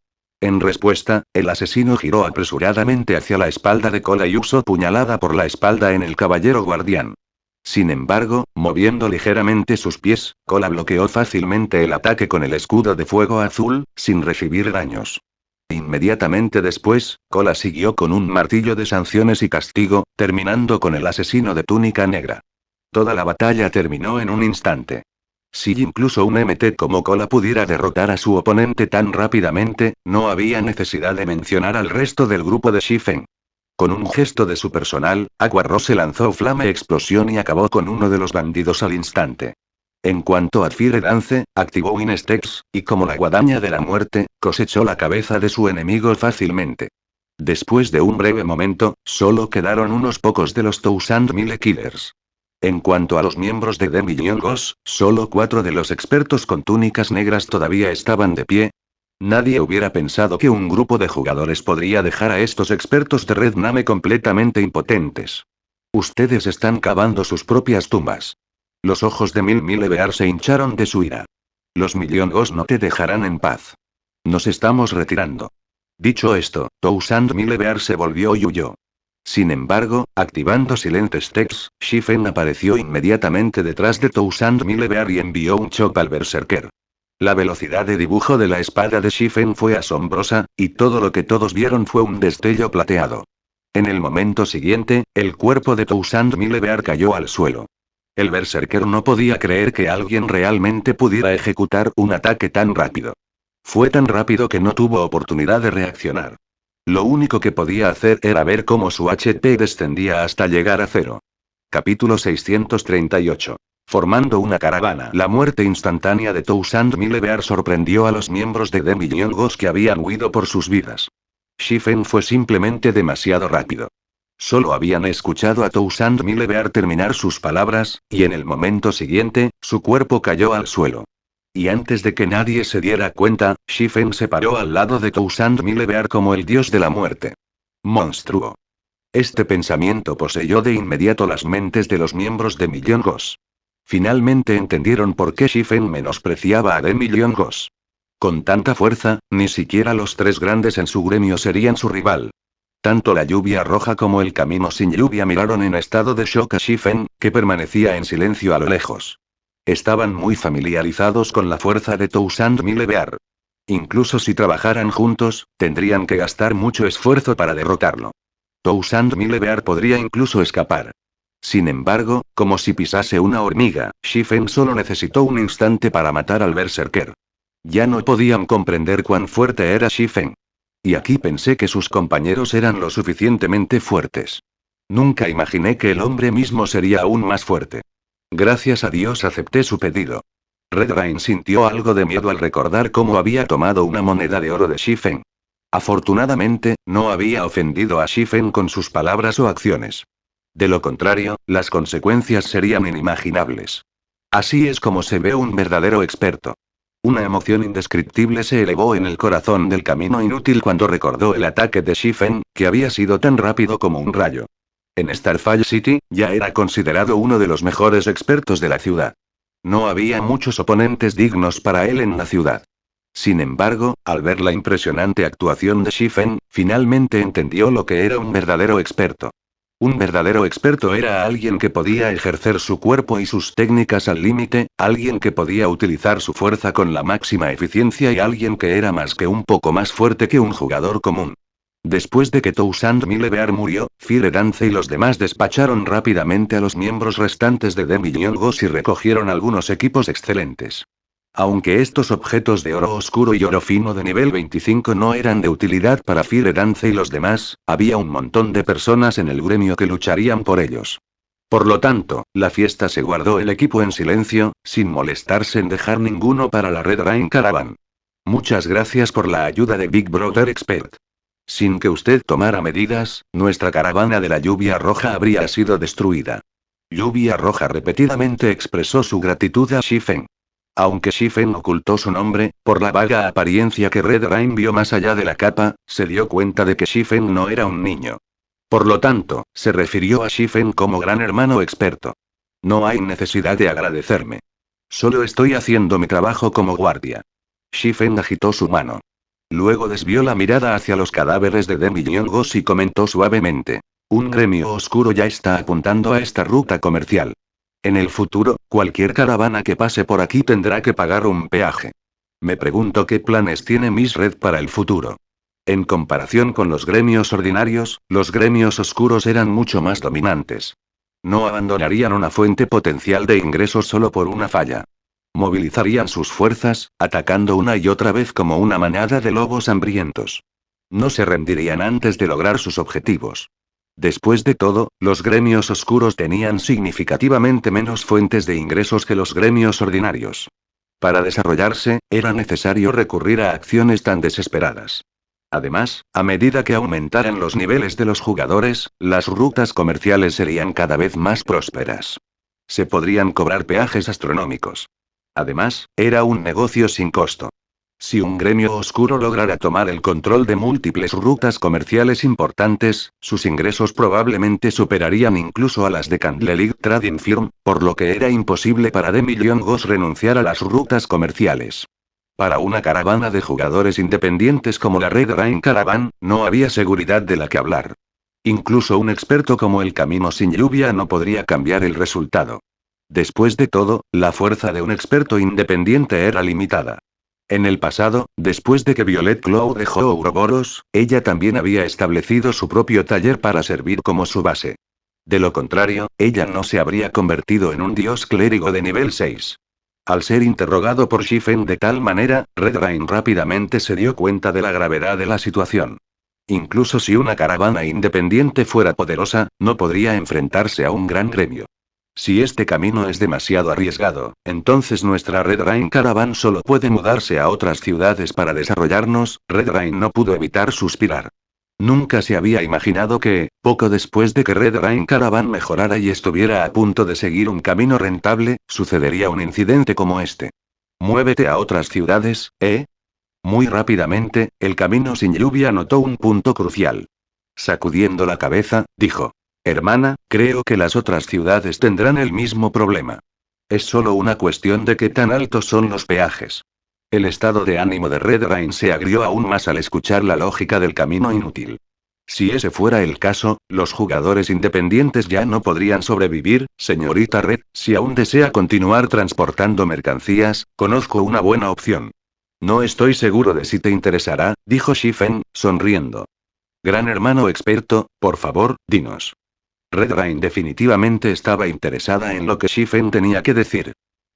En respuesta, el asesino giró apresuradamente hacia la espalda de Cola y usó puñalada por la espalda en el caballero guardián. Sin embargo, moviendo ligeramente sus pies, Cola bloqueó fácilmente el ataque con el escudo de fuego azul, sin recibir daños. Inmediatamente después, Cola siguió con un martillo de sanciones y castigo, terminando con el asesino de túnica negra. Toda la batalla terminó en un instante. Si incluso un MT como Cola pudiera derrotar a su oponente tan rápidamente, no había necesidad de mencionar al resto del grupo de Shifen. Con un gesto de su personal, Aquarro se lanzó Flame Explosión y acabó con uno de los bandidos al instante. En cuanto a Fire Dance, activó Winstex, y como la guadaña de la muerte, cosechó la cabeza de su enemigo fácilmente. Después de un breve momento, solo quedaron unos pocos de los Thousand Mile Killers. En cuanto a los miembros de The Million Ghosts, solo 4 de los expertos con túnicas negras todavía estaban de pie. Nadie hubiera pensado que un grupo de jugadores podría dejar a estos expertos de Red Name completamente impotentes. Ustedes están cavando sus propias tumbas. Los ojos de Milebear se hincharon de su ira. Los Million Ghosts no te dejarán en paz. Nos estamos retirando. Dicho esto, Thousand Milebear se volvió y huyó. Sin embargo, activando Silent Steps, Shifen apareció inmediatamente detrás de Thousand Milebear y envió un chop al Berserker. La velocidad de dibujo de la espada de Shifen fue asombrosa, y todo lo que todos vieron fue un destello plateado. En el momento siguiente, el cuerpo de Thousand Milebear cayó al suelo. El Berserker no podía creer que alguien realmente pudiera ejecutar un ataque tan rápido. Fue tan rápido que no tuvo oportunidad de reaccionar. Lo único que podía hacer era ver cómo su HP descendía hasta llegar a cero. Capítulo 638. Formando una caravana. La muerte instantánea de Thousand Milebear sorprendió a los miembros de The Million Ghosts que habían huido por sus vidas. Shifen fue simplemente demasiado rápido. Solo habían escuchado a Thousand Milebear terminar sus palabras, y en el momento siguiente, su cuerpo cayó al suelo. Y antes de que nadie se diera cuenta, Shifen se paró al lado de Thousand Milebear como el dios de la muerte. Monstruo. Este pensamiento poseyó de inmediato las mentes de los miembros de Million Ghosts. Finalmente entendieron por qué Shifen menospreciaba a The Million Ghosts. Con tanta fuerza, ni siquiera los 3 grandes en su gremio serían su rival. Tanto la lluvia roja como el camino sin lluvia miraron en estado de shock a Shifen, que permanecía en silencio a lo lejos. Estaban muy familiarizados con la fuerza de Thousand Milebear. Incluso si trabajaran juntos, tendrían que gastar mucho esfuerzo para derrotarlo. Thousand Milebear podría incluso escapar. Sin embargo, como si pisase una hormiga, Shifen solo necesitó un instante para matar al Berserker. Ya no podían comprender cuán fuerte era Shifen. Y aquí pensé que sus compañeros eran lo suficientemente fuertes. Nunca imaginé que el hombre mismo sería aún más fuerte. Gracias a Dios acepté su pedido. Red Rain sintió algo de miedo al recordar cómo había tomado una moneda de oro de Shifen. Afortunadamente, no había ofendido a Shifen con sus palabras o acciones. De lo contrario, las consecuencias serían inimaginables. Así es como se ve un verdadero experto. Una emoción indescriptible se elevó en el corazón del camino inútil cuando recordó el ataque de Shifen, que había sido tan rápido como un rayo. En Starfall City, ya era considerado uno de los mejores expertos de la ciudad. No había muchos oponentes dignos para él en la ciudad. Sin embargo, al ver la impresionante actuación de Shifen, finalmente entendió lo que era un verdadero experto. Un verdadero experto era alguien que podía ejercer su cuerpo y sus técnicas al límite, alguien que podía utilizar su fuerza con la máxima eficiencia y alguien que era más que un poco más fuerte que un jugador común. Después de que Thousand Milebear murió, Fire Dance y los demás despacharon rápidamente a los miembros restantes de The Million Ghosts y recogieron algunos equipos excelentes. Aunque estos objetos de oro oscuro y oro fino de nivel 25 no eran de utilidad para Fire Dance y los demás, había un montón de personas en el gremio que lucharían por ellos. Por lo tanto, la fiesta se guardó el equipo en silencio, sin molestarse en dejar ninguno para la Red Rain Caravan. Muchas gracias por la ayuda de Big Brother Expert. Sin que usted tomara medidas, nuestra caravana de la lluvia roja habría sido destruida. Lluvia roja repetidamente expresó su gratitud a Shifen. Aunque Shifen ocultó su nombre, por la vaga apariencia que Red Rain vio más allá de la capa, se dio cuenta de que Shifen no era un niño. Por lo tanto, se refirió a Shifen como gran hermano experto. No hay necesidad de agradecerme. Solo estoy haciendo mi trabajo como guardia. Shifen agitó su mano. Luego desvió la mirada hacia los cadáveres de The Million Ghosts y comentó suavemente. Un gremio oscuro ya está apuntando a esta ruta comercial. En el futuro, cualquier caravana que pase por aquí tendrá que pagar un peaje. Me pregunto qué planes tiene Miss Red para el futuro. En comparación con los gremios ordinarios, los gremios oscuros eran mucho más dominantes. No abandonarían una fuente potencial de ingresos solo por una falla. Movilizarían sus fuerzas, atacando una y otra vez como una manada de lobos hambrientos. No se rendirían antes de lograr sus objetivos. Después de todo, los gremios oscuros tenían significativamente menos fuentes de ingresos que los gremios ordinarios. Para desarrollarse, era necesario recurrir a acciones tan desesperadas. Además, a medida que aumentaran los niveles de los jugadores, las rutas comerciales serían cada vez más prósperas. Se podrían cobrar peajes astronómicos. Además, era un negocio sin costo. Si un gremio oscuro lograra tomar el control de múltiples rutas comerciales importantes, sus ingresos probablemente superarían incluso a las de Candlelight Trading Firm, por lo que era imposible para The Million Ghost renunciar a las rutas comerciales. Para una caravana de jugadores independientes como la Red Rain Caravan, no había seguridad de la que hablar. Incluso un experto como el Camino sin lluvia no podría cambiar el resultado. Después de todo, la fuerza de un experto independiente era limitada. En el pasado, después de que Violet Cloud dejó Ouroboros, ella también había establecido su propio taller para servir como su base. De lo contrario, ella no se habría convertido en un dios clérigo de nivel 6. Al ser interrogado por Shifen de tal manera, Red Rain rápidamente se dio cuenta de la gravedad de la situación. Incluso si una caravana independiente fuera poderosa, no podría enfrentarse a un gran gremio. Si este camino es demasiado arriesgado, entonces nuestra Red Rain Caravan solo puede mudarse a otras ciudades para desarrollarnos. Red Rain no pudo evitar suspirar. Nunca se había imaginado que, poco después de que Red Rain Caravan mejorara y estuviera a punto de seguir un camino rentable, sucedería un incidente como este. Muévete a otras ciudades, ¿eh? Muy rápidamente, el Camino sin lluvia notó un punto crucial. Sacudiendo la cabeza, dijo: Hermana, creo que las otras ciudades tendrán el mismo problema. Es solo una cuestión de qué tan altos son los peajes. El estado de ánimo de Red Rain se agrió aún más al escuchar la lógica del camino inútil. Si ese fuera el caso, los jugadores independientes ya no podrían sobrevivir. Señorita Red, si aún desea continuar transportando mercancías, conozco una buena opción. No estoy seguro de si te interesará, dijo Shifen, sonriendo. Gran hermano experto, por favor, dinos. Red Rain definitivamente estaba interesada en lo que Shifen tenía que decir.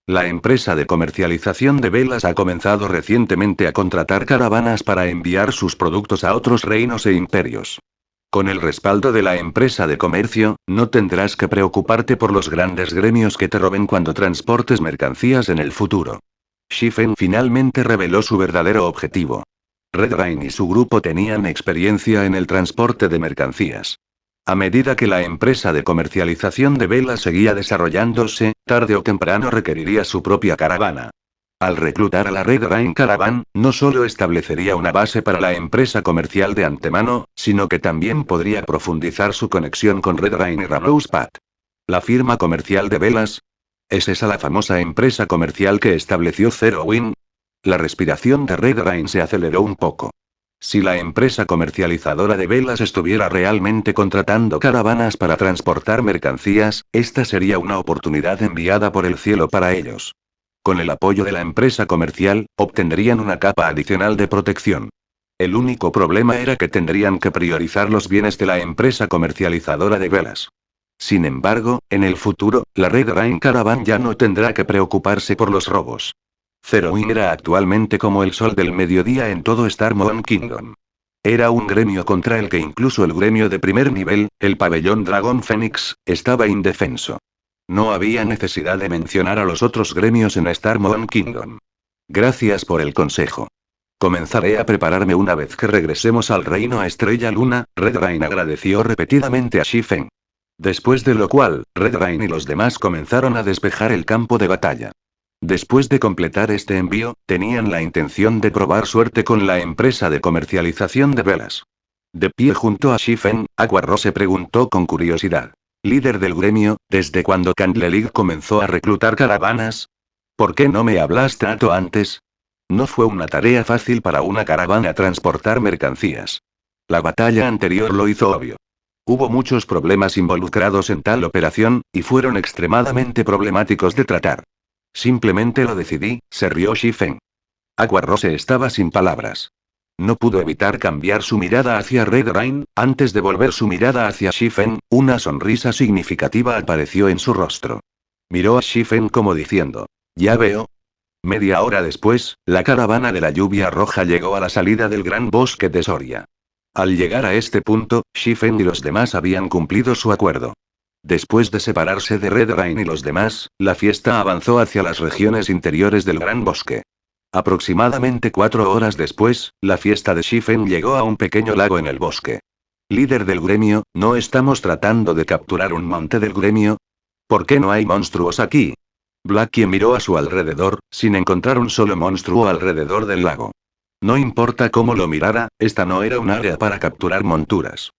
La empresa de comercialización de velas ha comenzado recientemente a contratar caravanas para enviar sus productos a otros reinos e imperios. Con el respaldo de la empresa de comercio, no tendrás que preocuparte por los grandes gremios que te roben cuando transportes mercancías en el futuro. Shifen finalmente reveló su verdadero objetivo. Red Rain y su grupo tenían experiencia en el transporte de mercancías. A medida que la empresa de comercialización de velas seguía desarrollándose, tarde o temprano requeriría su propia caravana. Al reclutar a la Red Rain Caravan, no solo establecería una base para la empresa comercial de antemano, sino que también podría profundizar su conexión con Red Rain y Rosepad. La firma comercial de velas. ¿Es esa la famosa empresa comercial que estableció Zero Win? La respiración de Red Rain se aceleró un poco. Si la empresa comercializadora de velas estuviera realmente contratando caravanas para transportar mercancías, esta sería una oportunidad enviada por el cielo para ellos. Con el apoyo de la empresa comercial, obtendrían una capa adicional de protección. El único problema era que tendrían que priorizar los bienes de la empresa comercializadora de velas. Sin embargo, en el futuro, la Red Rain Caravan ya no tendrá que preocuparse por los robos. Zerowin era actualmente como el sol del mediodía en todo Star Moon Kingdom. Era un gremio contra el que incluso el gremio de primer nivel, el pabellón Dragon Phoenix, estaba indefenso. No había necesidad de mencionar a los otros gremios en Star Moon Kingdom. Gracias por el consejo. Comenzaré a prepararme una vez que regresemos al reino a Estrella Luna. Red Rain agradeció repetidamente a Shifen. Después de lo cual, Red Rain y los demás comenzaron a despejar el campo de batalla. Después de completar este envío, tenían la intención de probar suerte con la empresa de comercialización de velas. De pie junto a Shifen, Aquarrose preguntó con curiosidad. Líder del gremio, ¿desde cuándo Candlelight comenzó a reclutar caravanas? ¿Por qué no me hablaste antes? No fue una tarea fácil para una caravana transportar mercancías. La batalla anterior lo hizo obvio. Hubo muchos problemas involucrados en tal operación, y fueron extremadamente problemáticos de tratar. Simplemente lo decidí, se rió Shifen. Aquarrose estaba sin palabras. No pudo evitar cambiar su mirada hacia Red Rain, antes de volver su mirada hacia Shifen, una sonrisa significativa apareció en su rostro. Miró a Shifen como diciendo: ya veo. Media hora después, la caravana de la lluvia roja llegó a la salida del gran bosque de Soria. Al llegar a este punto, Shifen y los demás habían cumplido su acuerdo. Después de separarse de Red Rain y los demás, la fiesta avanzó hacia las regiones interiores del gran bosque. Aproximadamente 4 horas después, la fiesta de Shifen llegó a un pequeño lago en el bosque. Líder del gremio, ¿no estamos tratando de capturar un monte del gremio? ¿Por qué no hay monstruos aquí? Blackie miró a su alrededor, sin encontrar un solo monstruo alrededor del lago. No importa cómo lo mirara, esta no era un área para capturar monturas.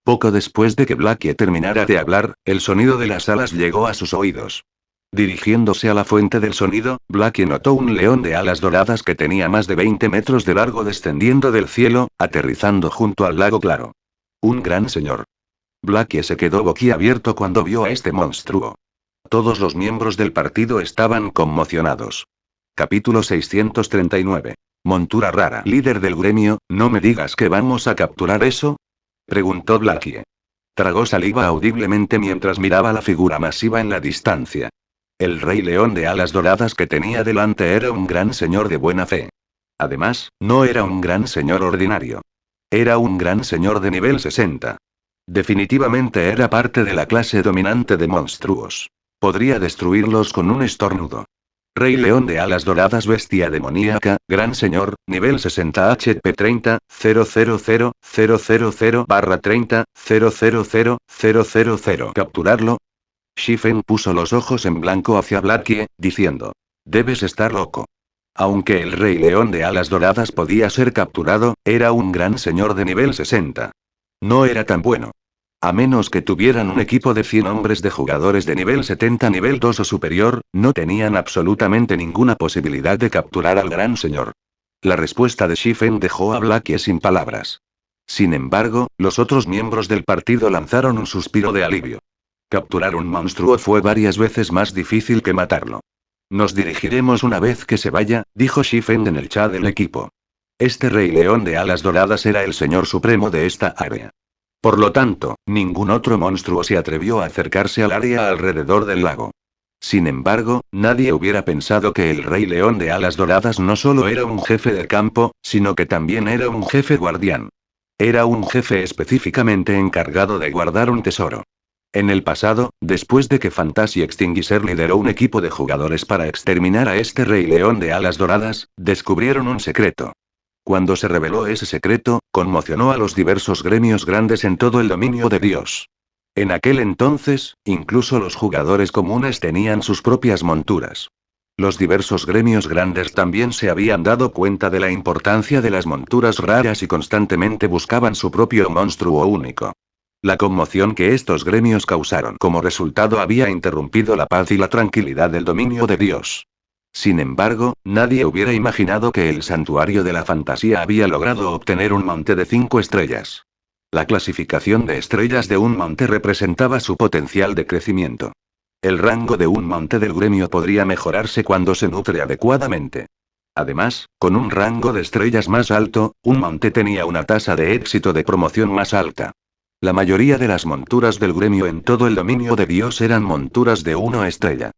Poco después de que Blackie terminara de hablar, el sonido de las alas llegó a sus oídos. Dirigiéndose a la fuente del sonido, Blackie notó un león de alas doradas que tenía más de 20 metros de largo descendiendo del cielo, aterrizando junto al lago claro. Un gran señor. Blackie se quedó boquiabierto cuando vio a este monstruo. Todos los miembros del partido estaban conmocionados. Capítulo 639. Montura rara. Líder del gremio, ¿no me digas que vamos a capturar eso? Preguntó Blackie. Tragó saliva audiblemente mientras miraba la figura masiva en la distancia. El rey león de alas doradas que tenía delante era un gran señor de buena fe. Además, no era un gran señor ordinario. Era un gran señor de nivel 60. Definitivamente era parte de la clase dominante de monstruos. Podría destruirlos con un estornudo. Rey león de alas doradas bestia demoníaca, gran señor, nivel 60 HP 30, 000-000/30, 000-000. ¿Capturarlo? Shifen puso los ojos en blanco hacia Blackie, diciendo: debes estar loco. Aunque el rey león de alas doradas podía ser capturado, era un gran señor de nivel 60. No era tan bueno. A menos que tuvieran un equipo de 100 hombres de jugadores de nivel 70 nivel 2 o superior, no tenían absolutamente ninguna posibilidad de capturar al gran señor. La respuesta de Shifen dejó a Blackie sin palabras. Sin embargo, los otros miembros del partido lanzaron un suspiro de alivio. Capturar un monstruo fue varias veces más difícil que matarlo. Nos dirigiremos una vez que se vaya, dijo Shifen en el chat del equipo. Este rey león de alas doradas era el señor supremo de esta área. Por lo tanto, ningún otro monstruo se atrevió a acercarse al área alrededor del lago. Sin embargo, nadie hubiera pensado que el rey león de alas doradas no solo era un jefe de campo, sino que también era un jefe guardián. Era un jefe específicamente encargado de guardar un tesoro. En el pasado, después de que Fantasy Extinguisher lideró un equipo de jugadores para exterminar a este rey león de alas doradas, descubrieron un secreto. Cuando se reveló ese secreto, conmocionó a los diversos gremios grandes en todo el dominio de Dios. En aquel entonces, incluso los jugadores comunes tenían sus propias monturas. Los diversos gremios grandes también se habían dado cuenta de la importancia de las monturas raras y constantemente buscaban su propio monstruo único. La conmoción que estos gremios causaron como resultado había interrumpido la paz y la tranquilidad del dominio de Dios. Sin embargo, nadie hubiera imaginado que el santuario de la fantasía había logrado obtener un monte de 5 estrellas. La clasificación de estrellas de un monte representaba su potencial de crecimiento. El rango de un monte del gremio podría mejorarse cuando se nutre adecuadamente. Además, con un rango de estrellas más alto, un monte tenía una tasa de éxito de promoción más alta. La mayoría de las monturas del gremio en todo el dominio de Dios eran monturas de 1 estrella.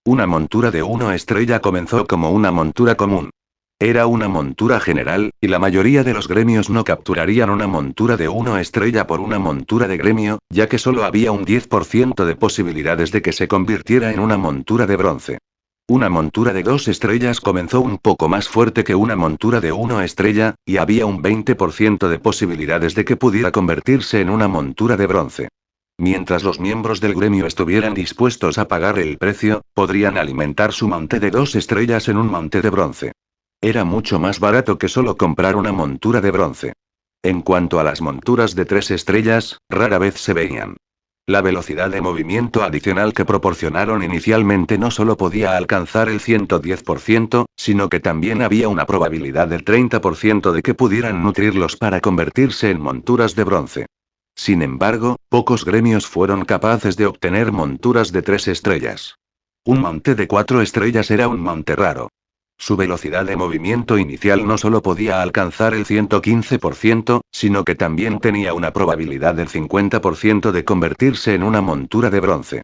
Una montura de 1 estrella comenzó como una montura común. Era una montura general, y la mayoría de los gremios no capturarían una montura de 1 estrella por una montura de gremio, ya que solo había un 10% de posibilidades de que se convirtiera en una montura de bronce. Una montura de 2 estrellas comenzó un poco más fuerte que una montura de 1 estrella, y había un 20% de posibilidades de que pudiera convertirse en una montura de bronce. Mientras los miembros del gremio estuvieran dispuestos a pagar el precio, podrían alimentar su monte de 2 estrellas en un monte de bronce. Era mucho más barato que solo comprar una montura de bronce. En cuanto a las monturas de 3 estrellas, rara vez se veían. La velocidad de movimiento adicional que proporcionaron inicialmente no solo podía alcanzar el 110%, sino que también había una probabilidad del 30% de que pudieran nutrirlos para convertirse en monturas de bronce. Sin embargo, pocos gremios fueron capaces de obtener monturas de 3 estrellas. Un monte de 4 estrellas era un monte raro. Su velocidad de movimiento inicial no solo podía alcanzar el 115%, sino que también tenía una probabilidad del 50% de convertirse en una montura de bronce.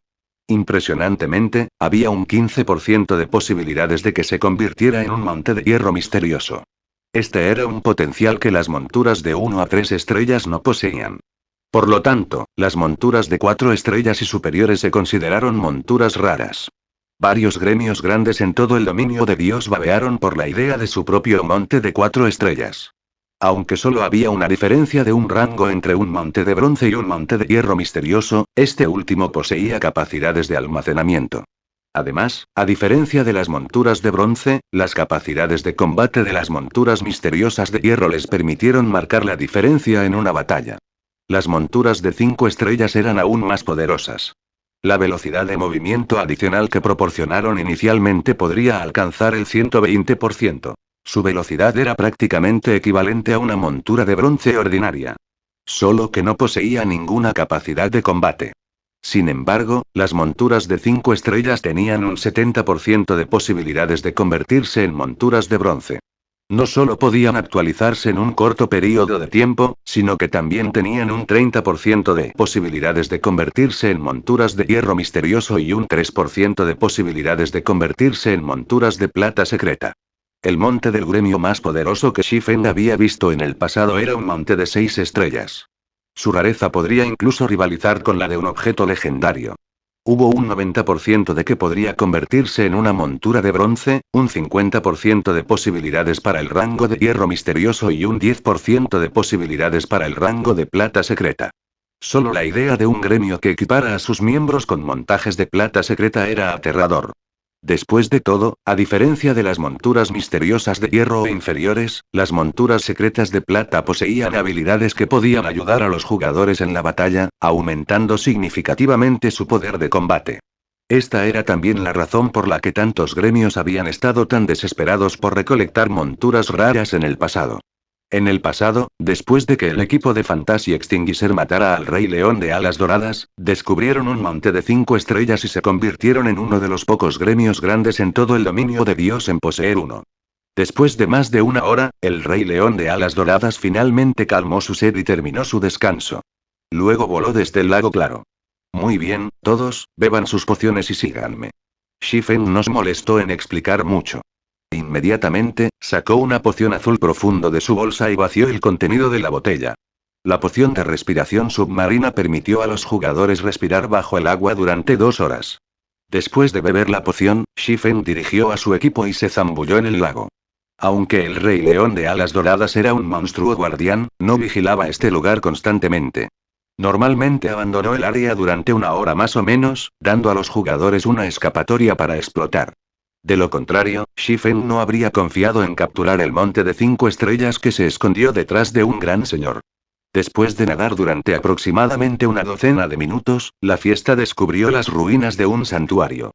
Impresionantemente, había un 15% de posibilidades de que se convirtiera en un monte de hierro misterioso. Este era un potencial que las monturas de 1 a 3 estrellas no poseían. Por lo tanto, las monturas de 4 estrellas y superiores se consideraron monturas raras. Varios gremios grandes en todo el dominio de Dios babearon por la idea de su propio monte de 4 estrellas. Aunque solo había una diferencia de un rango entre un monte de bronce y un monte de hierro misterioso, este último poseía capacidades de almacenamiento. Además, a diferencia de las monturas de bronce, las capacidades de combate de las monturas misteriosas de hierro les permitieron marcar la diferencia en una batalla. Las monturas de 5 estrellas eran aún más poderosas. La velocidad de movimiento adicional que proporcionaron inicialmente podría alcanzar el 120%. Su velocidad era prácticamente equivalente a una montura de bronce ordinaria. Solo que no poseía ninguna capacidad de combate. Sin embargo, las monturas de 5 estrellas tenían un 70% de posibilidades de convertirse en monturas de bronce. No solo podían actualizarse en un corto periodo de tiempo, sino que también tenían un 30% de posibilidades de convertirse en monturas de hierro misterioso y un 3% de posibilidades de convertirse en monturas de plata secreta. El monte del gremio más poderoso que Shifen había visto en el pasado era un monte de 6 estrellas. Su rareza podría incluso rivalizar con la de un objeto legendario. Hubo un 90% de que podría convertirse en una montura de bronce, un 50% de posibilidades para el rango de hierro misterioso y un 10% de posibilidades para el rango de plata secreta. Solo la idea de un gremio que equipara a sus miembros con montajes de plata secreta era aterrador. Después de todo, a diferencia de las monturas misteriosas de hierro o inferiores, las monturas secretas de plata poseían habilidades que podían ayudar a los jugadores en la batalla, aumentando significativamente su poder de combate. Esta era también la razón por la que tantos gremios habían estado tan desesperados por recolectar monturas raras en el pasado. En el pasado, después de que el equipo de Fantasy Extinguisher matara al Rey León de Alas Doradas, descubrieron un monte de 5 estrellas y se convirtieron en uno de los pocos gremios grandes en todo el dominio de Dios en poseer uno. Después de más de una hora, el Rey León de Alas Doradas finalmente calmó su sed y terminó su descanso. Luego voló desde el lago claro. Muy bien, todos, beban sus pociones y síganme. Shifen no se molestó en explicar mucho. Inmediatamente, sacó una poción azul profundo de su bolsa y vació el contenido de la botella. La poción de respiración submarina permitió a los jugadores respirar bajo el agua durante 2 horas. Después de beber la poción, Shifen dirigió a su equipo y se zambulló en el lago. Aunque el Rey León de Alas Doradas era un monstruo guardián, no vigilaba este lugar constantemente. Normalmente abandonó el área durante 1 hora más o menos, dando a los jugadores una escapatoria para explotar. De lo contrario, Shifen no habría confiado en capturar el monte de 5 estrellas que se escondió detrás de un gran señor. Después de nadar durante aproximadamente una docena de minutos, la fiesta descubrió las ruinas de un santuario.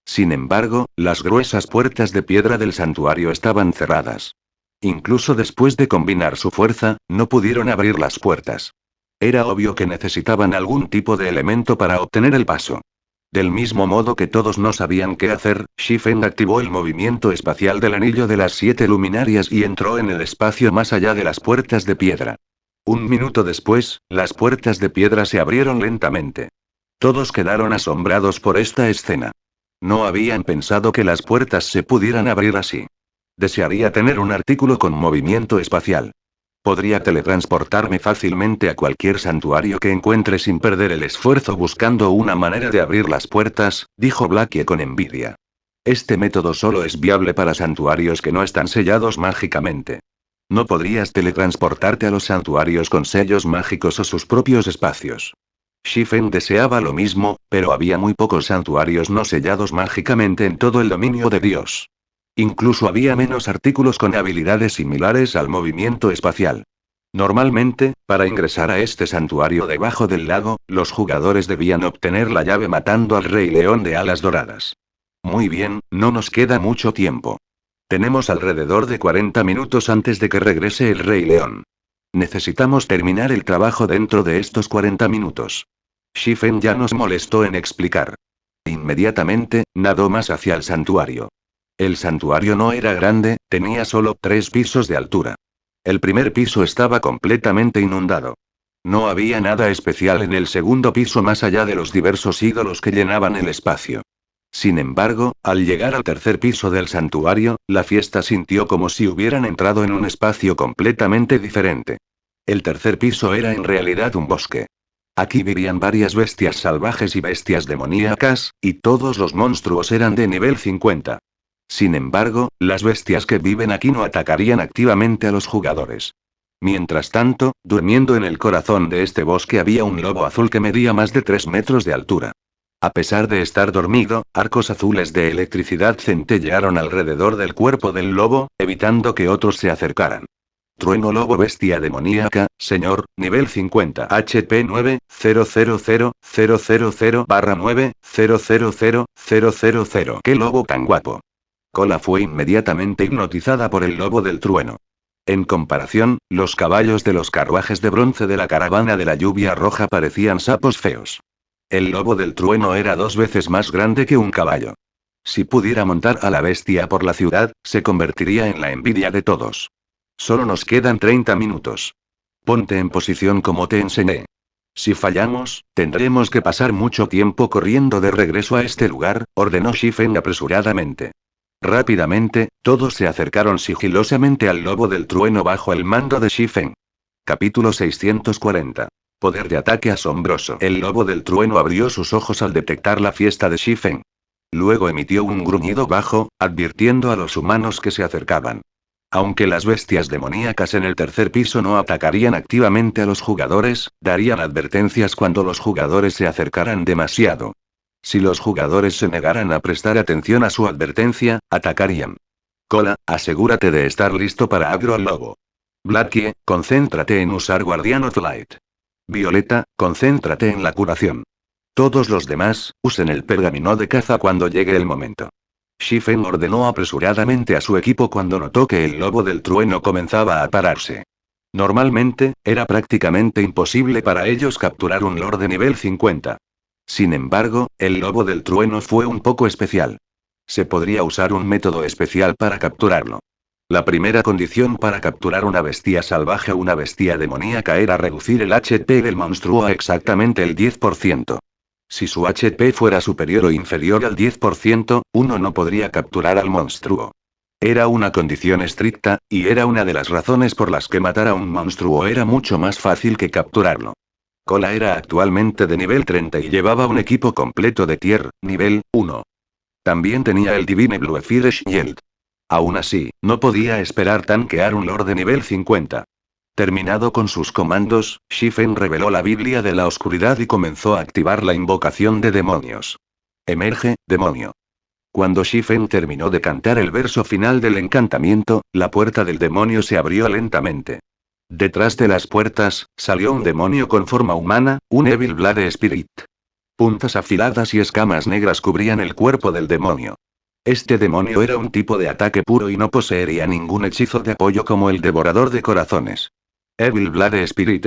Sin embargo, las gruesas puertas de piedra del santuario estaban cerradas. Incluso después de combinar su fuerza, no pudieron abrir las puertas. Era obvio que necesitaban algún tipo de elemento para obtener el paso. Del mismo modo que todos no sabían qué hacer, Shifen activó el movimiento espacial del anillo de las 7 luminarias y entró en el espacio más allá de las puertas de piedra. 1 minuto después, las puertas de piedra se abrieron lentamente. Todos quedaron asombrados por esta escena. No habían pensado que las puertas se pudieran abrir así. Desearía tener un artículo con movimiento espacial. Podría teletransportarme fácilmente a cualquier santuario que encuentre sin perder el esfuerzo buscando una manera de abrir las puertas, dijo Blackie con envidia. Este método solo es viable para santuarios que no están sellados mágicamente. No podrías teletransportarte a los santuarios con sellos mágicos o sus propios espacios. Shifen deseaba lo mismo, pero había muy pocos santuarios no sellados mágicamente en todo el dominio de Dios. Incluso había menos artículos con habilidades similares al movimiento espacial. Normalmente, para ingresar a este santuario debajo del lago, los jugadores debían obtener la llave matando al Rey León de Alas Doradas. Muy bien, no nos queda mucho tiempo. Tenemos alrededor de 40 minutos antes de que regrese el Rey León. Necesitamos terminar el trabajo dentro de estos 40 minutos. Shifen ya nos molestó en explicar. Inmediatamente, nadó más hacia el santuario. El santuario no era grande, tenía solo 3 pisos de altura. El primer piso estaba completamente inundado. No había nada especial en el segundo piso más allá de los diversos ídolos que llenaban el espacio. Sin embargo, al llegar al tercer piso del santuario, la fiesta sintió como si hubieran entrado en un espacio completamente diferente. El tercer piso era en realidad un bosque. Aquí vivían varias bestias salvajes y bestias demoníacas, y todos los monstruos eran de nivel 50. Sin embargo, las bestias que viven aquí no atacarían activamente a los jugadores. Mientras tanto, durmiendo en el corazón de este bosque había un lobo azul que medía más de 3 metros de altura. A pesar de estar dormido, arcos azules de electricidad centellearon alrededor del cuerpo del lobo, evitando que otros se acercaran. Trueno lobo bestia demoníaca, señor, nivel 50 HP 9000000/9000000. ¡Qué lobo tan guapo! Cola fue inmediatamente hipnotizada por el lobo del trueno. En comparación, los caballos de los carruajes de bronce de la caravana de la lluvia roja parecían sapos feos. El lobo del trueno era 2 veces más grande que un caballo. Si pudiera montar a la bestia por la ciudad, se convertiría en la envidia de todos. Solo nos quedan 30 minutos. Ponte en posición como te enseñé. Si fallamos, tendremos que pasar mucho tiempo corriendo de regreso a este lugar, ordenó Shifen apresuradamente. Rápidamente, todos se acercaron sigilosamente al lobo del trueno bajo el mando de Shifen. Capítulo 640. Poder de ataque asombroso. El lobo del trueno abrió sus ojos al detectar la fiesta de Shifen. Luego emitió un gruñido bajo, advirtiendo a los humanos que se acercaban. Aunque las bestias demoníacas en el tercer piso no atacarían activamente a los jugadores, darían advertencias cuando los jugadores se acercaran demasiado. Si los jugadores se negaran a prestar atención a su advertencia, atacarían. Cola, asegúrate de estar listo para agro al lobo. Blackie, concéntrate en usar Guardian of Light. Violeta, concéntrate en la curación. Todos los demás, usen el pergamino de caza cuando llegue el momento. Shifen ordenó apresuradamente a su equipo cuando notó que el lobo del trueno comenzaba a pararse. Normalmente, era prácticamente imposible para ellos capturar un lord de nivel 50. Sin embargo, el lobo del trueno fue un poco especial. Se podría usar un método especial para capturarlo. La primera condición para capturar una bestia salvaje o una bestia demoníaca era reducir el HP del monstruo a exactamente el 10%. Si su HP fuera superior o inferior al 10%, uno no podría capturar al monstruo. Era una condición estricta, y era una de las razones por las que matar a un monstruo era mucho más fácil que capturarlo. Cola era actualmente de nivel 30 y llevaba un equipo completo de tier, nivel 1. También tenía el Divine Blue Fire Shield. Aún así, no podía esperar tanquear un lord de nivel 50. Terminado con sus comandos, Shifen reveló la Biblia de la Oscuridad y comenzó a activar la invocación de demonios. Emerge, demonio. Cuando Shifen terminó de cantar el verso final del encantamiento, la puerta del demonio se abrió lentamente. Detrás de las puertas, salió un demonio con forma humana, un Evil Blade Spirit. Puntas afiladas y escamas negras cubrían el cuerpo del demonio. Este demonio era un tipo de ataque puro y no poseería ningún hechizo de apoyo como el devorador de corazones. Evil Blade Spirit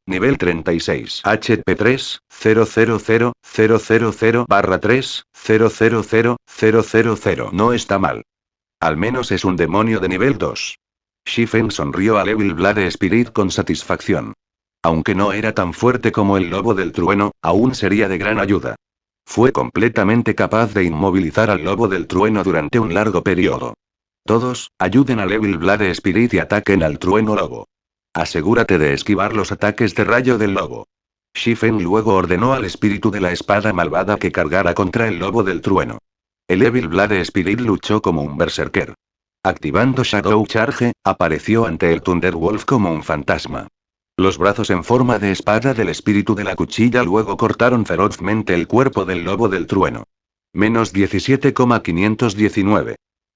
nivel 36 HP 3, 00000/300000. No está mal. Al menos es un demonio de nivel 2. Shifen sonrió al Evil Blade Spirit con satisfacción. Aunque no era tan fuerte como el lobo del trueno, aún sería de gran ayuda. Fue completamente capaz de inmovilizar al lobo del trueno durante un largo periodo. Todos, ayuden al Evil Blade Spirit y ataquen al trueno lobo. Asegúrate de esquivar los ataques de rayo del lobo. Shifen luego ordenó al espíritu de la espada malvada que cargara contra el lobo del trueno. El Evil Blade Spirit luchó como un berserker. Activando Shadow Charge, apareció ante el Thunderwolf como un fantasma. Los brazos en forma de espada del espíritu de la cuchilla luego cortaron ferozmente el cuerpo del lobo del trueno. Menos 17,519.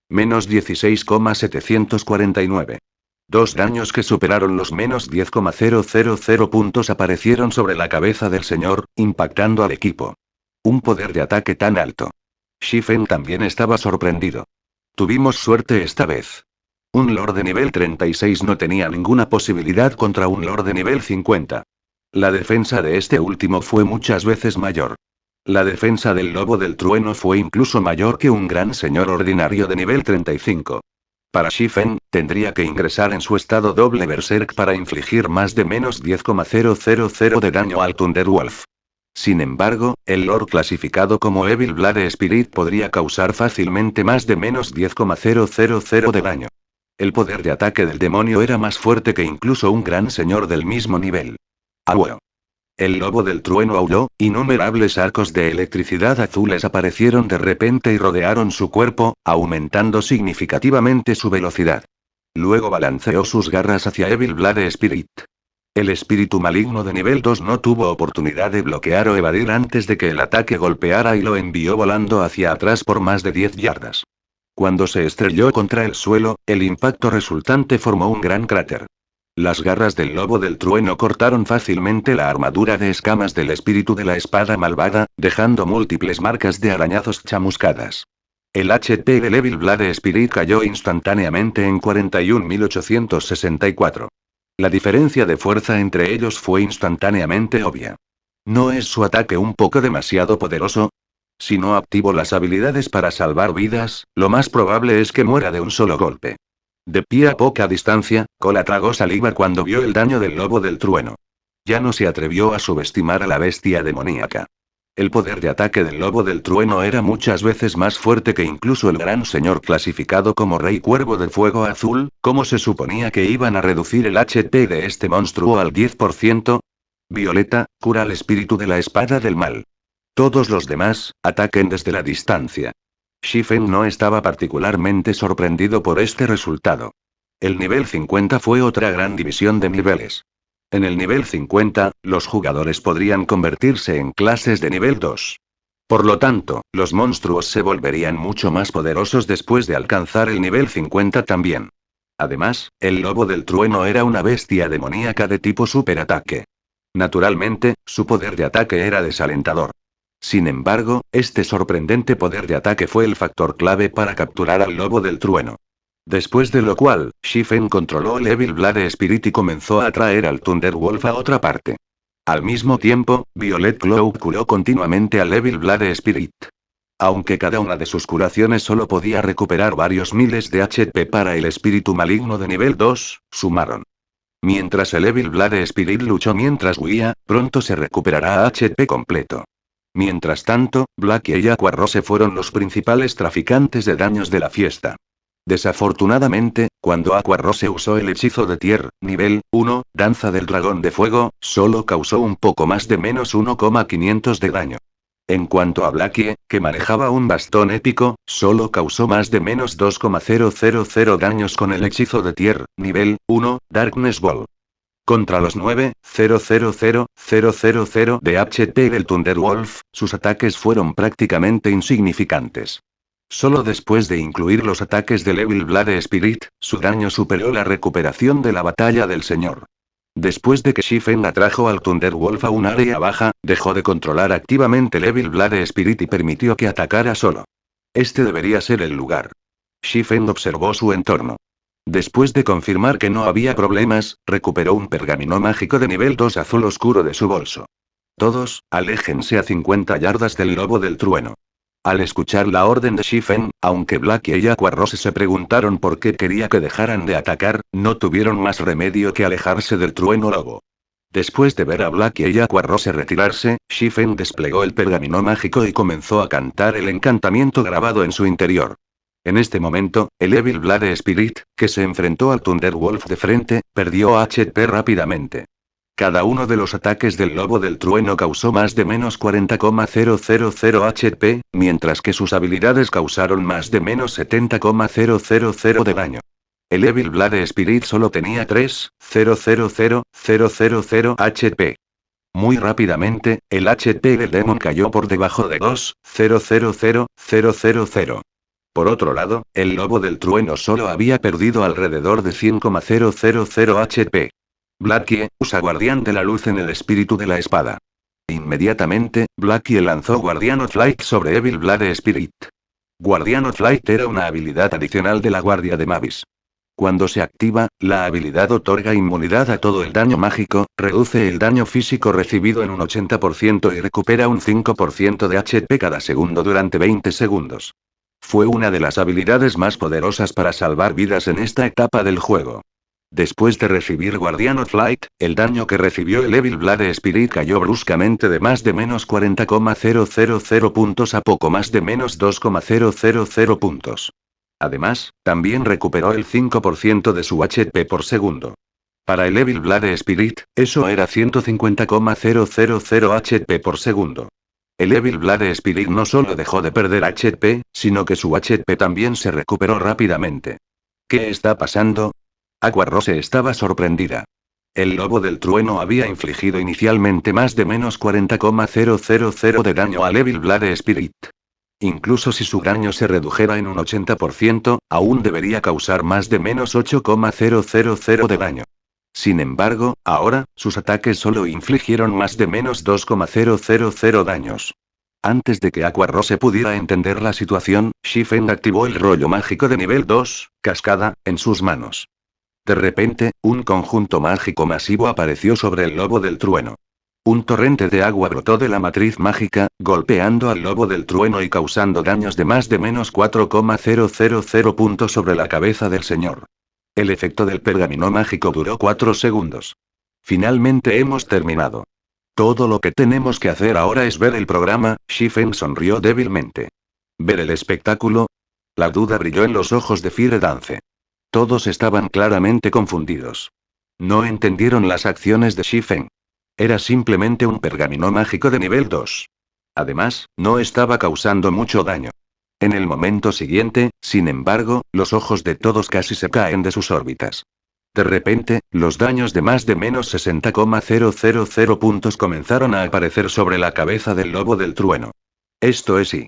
Menos 16,749. 2 daños que superaron los menos 10,000 puntos aparecieron sobre la cabeza del señor, impactando al equipo. Un poder de ataque tan alto. Shifen también estaba sorprendido. Tuvimos suerte esta vez. Un lord de nivel 36 no tenía ninguna posibilidad contra un lord de nivel 50. La defensa de este último fue muchas veces mayor. La defensa del lobo del trueno fue incluso mayor que un gran señor ordinario de nivel 35. Para Shifen, tendría que ingresar en su estado doble berserk para infligir más de menos 10,000 de daño al Thunderwolf. Sin embargo, el Lord clasificado como Evil Blade Spirit podría causar fácilmente más de menos 10,000 de daño. El poder de ataque del demonio era más fuerte que incluso un gran señor del mismo nivel. ¡Auo! El lobo del trueno aulló, innumerables arcos de electricidad azules aparecieron de repente y rodearon su cuerpo, aumentando significativamente su velocidad. Luego balanceó sus garras hacia Evil Blade Spirit. El espíritu maligno de nivel 2 no tuvo oportunidad de bloquear o evadir antes de que el ataque golpeara y lo envió volando hacia atrás por más de 10 yardas. Cuando se estrelló contra el suelo, el impacto resultante formó un gran cráter. Las garras del lobo del trueno cortaron fácilmente la armadura de escamas del espíritu de la espada malvada, dejando múltiples marcas de arañazos chamuscadas. El HP del Evil Blade Spirit cayó instantáneamente en 41.864. La diferencia de fuerza entre ellos fue instantáneamente obvia. ¿No es su ataque un poco demasiado poderoso? Si no activo las habilidades para salvar vidas, lo más probable es que muera de un solo golpe. De pie a poca distancia, Cola tragó saliva cuando vio el daño del lobo del trueno. Ya no se atrevió a subestimar a la bestia demoníaca. El poder de ataque del lobo del trueno era muchas veces más fuerte que incluso el gran señor clasificado como Rey Cuervo de Fuego Azul. ¿Cómo se suponía que iban a reducir el HP de este monstruo al 10%? Violeta, cura al espíritu de la espada del mal. Todos los demás, ataquen desde la distancia. Shifen no estaba particularmente sorprendido por este resultado. El nivel 50 fue otra gran división de niveles. En el nivel 50, los jugadores podrían convertirse en clases de nivel 2. Por lo tanto, los monstruos se volverían mucho más poderosos después de alcanzar el nivel 50 también. Además, el lobo del trueno era una bestia demoníaca de tipo superataque. Naturalmente, su poder de ataque era desalentador. Sin embargo, este sorprendente poder de ataque fue el factor clave para capturar al lobo del trueno. Después de lo cual, Shifen controló el Evil Blade Spirit y comenzó a atraer al Thunderwolf a otra parte. Al mismo tiempo, Violet Cloud curó continuamente al Evil Blade Spirit. Aunque cada una de sus curaciones solo podía recuperar varios miles de HP para el espíritu maligno de nivel 2, sumaron. Mientras el Evil Blade Spirit luchó mientras huía, pronto se recuperará HP completo. Mientras tanto, Blackie y Aquarrose fueron los principales traficantes de daños de la fiesta. Desafortunadamente, cuando Aquarrose usó el hechizo de Tier, nivel 1, Danza del Dragón de Fuego, solo causó un poco más de menos 1,500 de daño. En cuanto a Blackie, que manejaba un bastón épico, solo causó más de menos 2,000 daños con el hechizo de Tier, nivel 1, Darkness Ball. Contra los 9,000 de HP del Thunderwolf, sus ataques fueron prácticamente insignificantes. Solo después de incluir los ataques del Evil Blade Spirit, su daño superó la recuperación de la batalla del señor. Después de que Shifen atrajo al Thunderwolf a un área baja, dejó de controlar activamente el Evil Blade Spirit y permitió que atacara solo. Este debería ser el lugar. Shifen observó su entorno. Después de confirmar que no había problemas, recuperó un pergamino mágico de nivel 2 azul oscuro de su bolso. Todos, aléjense a 50 yardas del lobo del trueno. Al escuchar la orden de Shifen, aunque Blackie y Aquarrose se preguntaron por qué quería que dejaran de atacar, no tuvieron más remedio que alejarse del trueno lobo. Después de ver a Blackie y Aquarrose retirarse, Shifen desplegó el pergamino mágico y comenzó a cantar el encantamiento grabado en su interior. En este momento, el Evil Blade Spirit, que se enfrentó al Thunderwolf de frente, perdió HP rápidamente. Cada uno de los ataques del lobo del trueno causó más de menos 40,000 HP, mientras que sus habilidades causaron más de menos 70,000 de daño. El Evil Blade Spirit solo tenía 3,000 HP. Muy rápidamente, el HP del Demon cayó por debajo de 2,000. Por otro lado, el lobo del trueno solo había perdido alrededor de 100,000 HP. Blackie, usa Guardián de la Luz en el espíritu de la espada. Inmediatamente, Blackie lanzó Guardian of Light sobre Evil Blade Spirit. Guardian of Light era una habilidad adicional de la Guardia de Mavis. Cuando se activa, la habilidad otorga inmunidad a todo el daño mágico, reduce el daño físico recibido en un 80% y recupera un 5% de HP cada segundo durante 20 segundos. Fue una de las habilidades más poderosas para salvar vidas en esta etapa del juego. Después de recibir Guardian of Light, el daño que recibió el Evil Blood Spirit cayó bruscamente de más de menos 40,000 puntos a poco más de menos 2,000 puntos. Además, también recuperó el 5% de su HP por segundo. Para el Evil Blood Spirit, eso era 150,000 HP por segundo. El Evil Blood Spirit no solo dejó de perder HP, sino que su HP también se recuperó rápidamente. ¿Qué está pasando? Aqua Rose estaba sorprendida. El Lobo del Trueno había infligido inicialmente más de menos 40,000 de daño al Evil Blood Spirit. Incluso si su daño se redujera en un 80%, aún debería causar más de menos 8,000 de daño. Sin embargo, ahora, sus ataques solo infligieron más de menos 2,000 daños. Antes de que Aqua Rose pudiera entender la situación, Shifen activó el rollo mágico de nivel 2, Cascada, en sus manos. De repente, un conjunto mágico masivo apareció sobre el Lobo del Trueno. Un torrente de agua brotó de la matriz mágica, golpeando al Lobo del Trueno y causando daños de más de menos 4,000 puntos sobre la cabeza del señor. El efecto del pergamino mágico duró 4 segundos. Finalmente hemos terminado. Todo lo que tenemos que hacer ahora es ver el programa. Shifen sonrió débilmente. ¿Ver el espectáculo? La duda brilló en los ojos de Fire Dance. Todos estaban claramente confundidos. No entendieron las acciones de Shifen. Era simplemente un pergamino mágico de nivel 2. Además, no estaba causando mucho daño. En el momento siguiente, sin embargo, los ojos de todos casi se caen de sus órbitas. De repente, los daños de más de menos 60,000 puntos comenzaron a aparecer sobre la cabeza del Lobo del Trueno. Esto es y.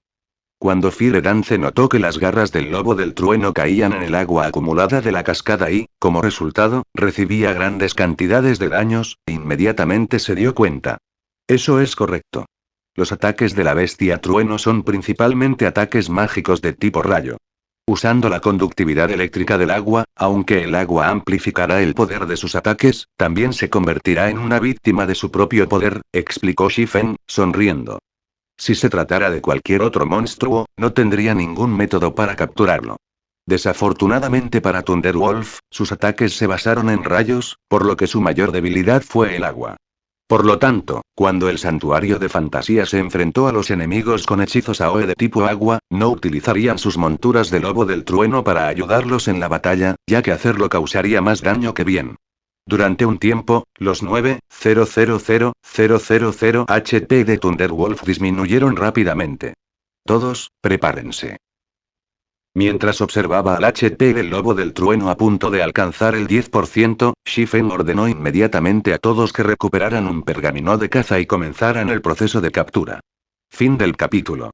Cuando Fire Dance notó que las garras del Lobo del Trueno caían en el agua acumulada de la cascada y, como resultado, recibía grandes cantidades de daños, inmediatamente se dio cuenta. Eso es correcto. Los ataques de la bestia trueno son principalmente ataques mágicos de tipo rayo. Usando la conductividad eléctrica del agua, aunque el agua amplificará el poder de sus ataques, también se convertirá en una víctima de su propio poder, explicó Shifen, sonriendo. Si se tratara de cualquier otro monstruo, no tendría ningún método para capturarlo. Desafortunadamente para Thunderwolf, sus ataques se basaron en rayos, por lo que su mayor debilidad fue el agua. Por lo tanto, cuando el santuario de fantasía se enfrentó a los enemigos con hechizos AOE de tipo agua, no utilizarían sus monturas de Lobo del Trueno para ayudarlos en la batalla, ya que hacerlo causaría más daño que bien. Durante un tiempo, los 9,000 HP de Thunderwolf disminuyeron rápidamente. Todos, prepárense. Mientras observaba al HP del Lobo del Trueno a punto de alcanzar el 10%, Shifen ordenó inmediatamente a todos que recuperaran un pergamino de caza y comenzaran el proceso de captura. Fin del capítulo.